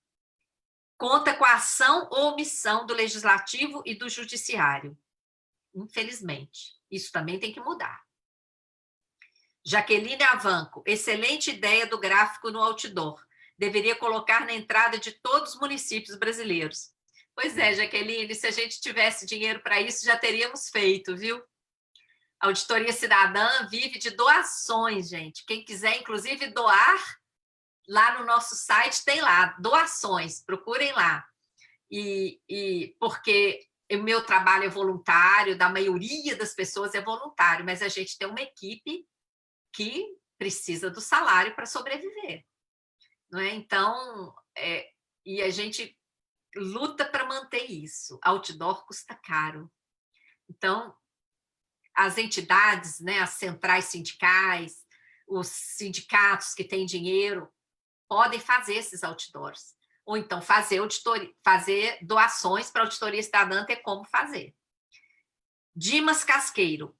conta com a ação ou omissão do legislativo e do judiciário. Infelizmente, isso também tem que mudar. Jaqueline Avanco, excelente ideia do gráfico no outdoor. Deveria colocar na entrada de todos os municípios brasileiros. Pois é, Jaqueline, se a gente tivesse dinheiro para isso, já teríamos feito, viu? A Auditoria Cidadã vive de doações, gente. Quem quiser, inclusive, doar, lá no nosso site tem lá, doações, procurem lá. Porque o meu trabalho é voluntário, da maioria das pessoas é voluntário, mas a gente tem uma equipe que precisa do salário para sobreviver. Não é? Então, e a gente luta para manter isso. Outdoor custa caro. Então, as entidades, né, as centrais sindicais, os sindicatos que têm dinheiro, podem fazer esses outdoors. Ou então fazer doações para a Auditoria Cidadã ter como fazer. Dimas Casqueiro.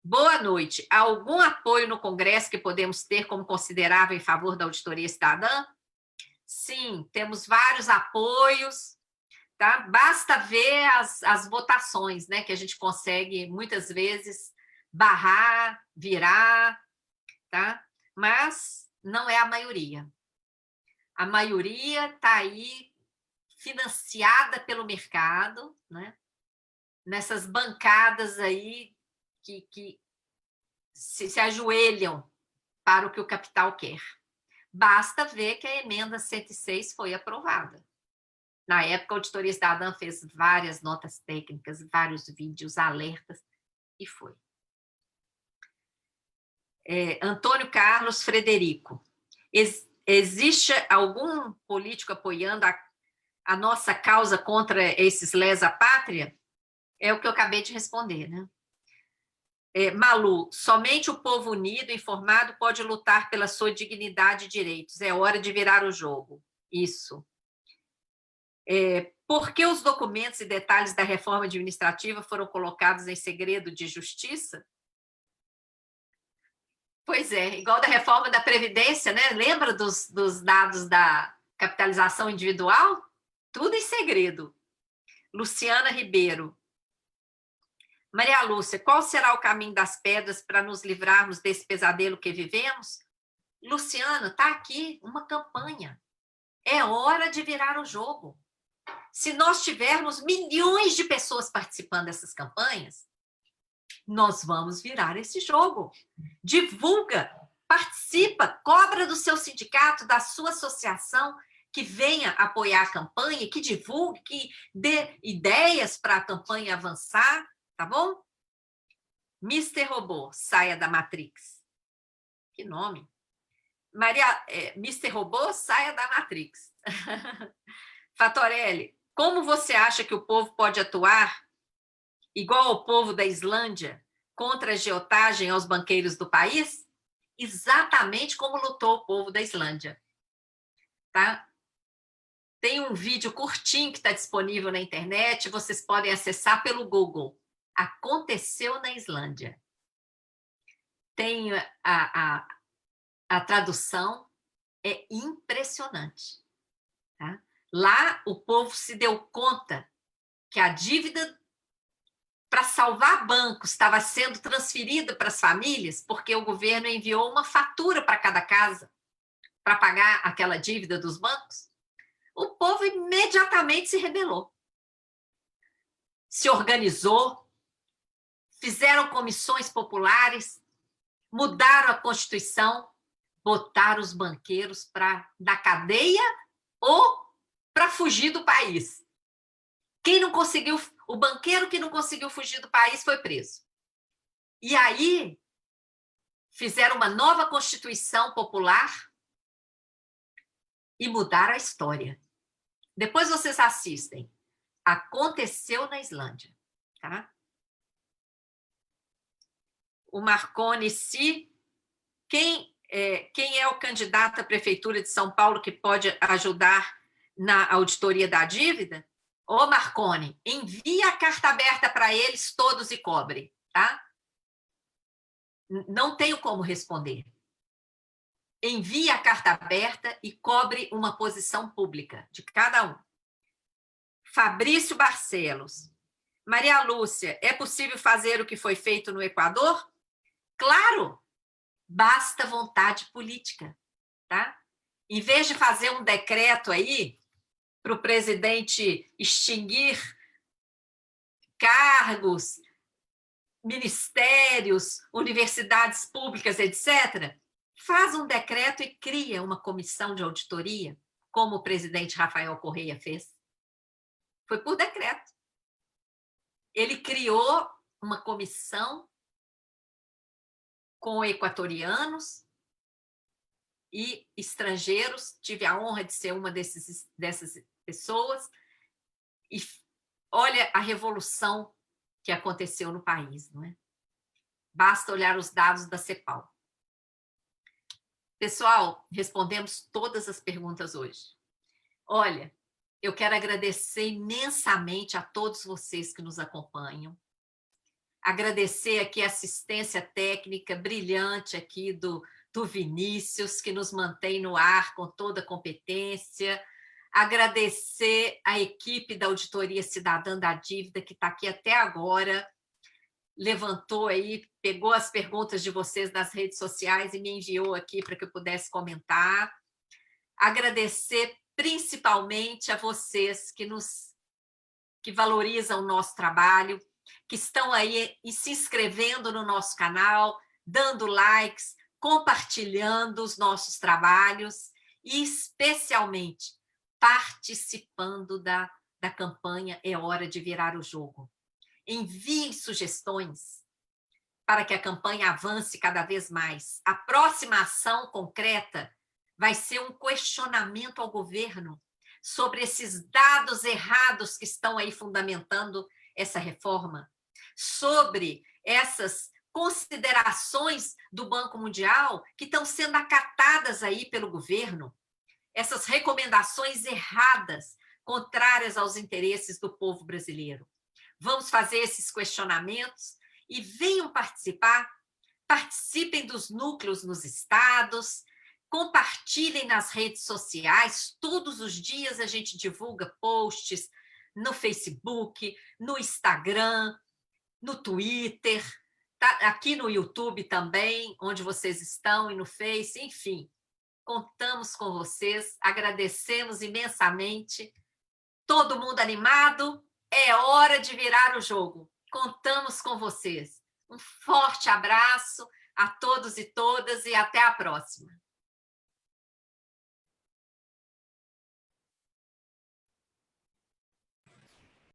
Boa noite. Há algum apoio no Congresso que podemos ter como considerável em favor da Auditoria Cidadã? Sim, temos vários apoios, tá? Basta ver as votações, né, que a gente consegue, muitas vezes, barrar, virar, tá? Mas não é a maioria. A maioria está aí financiada pelo mercado, né? Nessas bancadas aí que se ajoelham para o que o capital quer. Basta ver que a emenda 106 foi aprovada. Na época, a Auditoria Cidadã fez várias notas técnicas, vários vídeos, alertas, e foi. Antônio Carlos Frederico. Existe algum político apoiando a nossa causa contra esses lesa-pátria? É o que eu acabei de responder, né? Malu, somente o povo unido, informado, pode lutar pela sua dignidade e direitos. É hora de virar o jogo. Isso. Por que os documentos e detalhes da reforma administrativa foram colocados em segredo de justiça? Pois é, igual da reforma da Previdência, né? Lembra dos dados da capitalização individual? Tudo em segredo. Luciana Ribeiro. Maria Lúcia, qual será o caminho das pedras para nos livrarmos desse pesadelo que vivemos? Luciana, está aqui uma campanha. É hora de virar o jogo. Se nós tivermos milhões de pessoas participando dessas campanhas, nós vamos virar esse jogo. Divulga, participa, cobra do seu sindicato, da sua associação, que venha apoiar a campanha, que divulgue, que dê ideias para a campanha avançar, tá bom? Mr. Robô, saia da Matrix. Que nome? Mr. Robô, saia da Matrix. Fatorelli, como você acha que o povo pode atuar igual ao povo da Islândia contra a agiotagem aos banqueiros do país? Exatamente como lutou o povo da Islândia. Tá? Tem um vídeo curtinho que está disponível na internet, vocês podem acessar pelo Google. Aconteceu na Islândia. Tem a tradução, é impressionante. Tá? Lá o povo se deu conta que a dívida para salvar bancos estava sendo transferida para as famílias, porque o governo enviou uma fatura para cada casa para pagar aquela dívida dos bancos. O povo imediatamente se rebelou. Se organizou, fizeram comissões populares, mudaram a Constituição, botaram os banqueiros da cadeia ou para fugir do país. Quem não conseguiu, o banqueiro que não conseguiu fugir do país foi preso. E aí fizeram uma nova Constituição popular e mudaram a história. Depois vocês assistem. Aconteceu na Islândia. Tá? O Marconi, quem é o candidato à Prefeitura de São Paulo que pode ajudar na auditoria da dívida? Ô, Marconi, envia a carta aberta para eles todos e cobre, tá? Não tenho como responder. Envie a carta aberta e cobre uma posição pública de cada um. Fabrício Barcelos. Maria Lúcia, é possível fazer o que foi feito no Equador? Claro! Basta vontade política, tá? Em vez de fazer um decreto aí para o presidente extinguir cargos, ministérios, universidades públicas, etc., faz um decreto e cria uma comissão de auditoria, como o presidente Rafael Correia fez. Foi por decreto. Ele criou uma comissão com equatorianos e estrangeiros. Tive a honra de ser uma dessas pessoas. E olha a revolução que aconteceu no país, não é? Basta olhar os dados da CEPAL. Pessoal, respondemos todas as perguntas hoje. Olha, eu quero agradecer imensamente a todos vocês que nos acompanham. Agradecer aqui a assistência técnica brilhante aqui do Vinícius, que nos mantém no ar com toda a competência. Agradecer a equipe da Auditoria Cidadã da Dívida, que está aqui até agora, levantou aí, pegou as perguntas de vocês nas redes sociais e me enviou aqui para que eu pudesse comentar. Agradecer principalmente a vocês que valorizam o nosso trabalho, que estão aí e se inscrevendo no nosso canal, dando likes, compartilhando os nossos trabalhos e, especialmente, participando da campanha É Hora de Virar o Jogo. Enviem sugestões para que a campanha avance cada vez mais. A próxima ação concreta vai ser um questionamento ao governo sobre esses dados errados que estão aí fundamentando essa reforma, sobre essas considerações do Banco Mundial que estão sendo acatadas aí pelo governo, essas recomendações erradas contrárias aos interesses do povo brasileiro. Vamos fazer esses questionamentos e venham participar. Participem dos núcleos nos estados, compartilhem nas redes sociais. Todos os dias a gente divulga posts no Facebook, no Instagram, no Twitter, tá? Aqui no YouTube também, onde vocês estão, e no Face, enfim. Contamos com vocês, agradecemos imensamente. Todo mundo animado? É hora de virar o jogo. Contamos com vocês. Um forte abraço a todos e todas e até a próxima.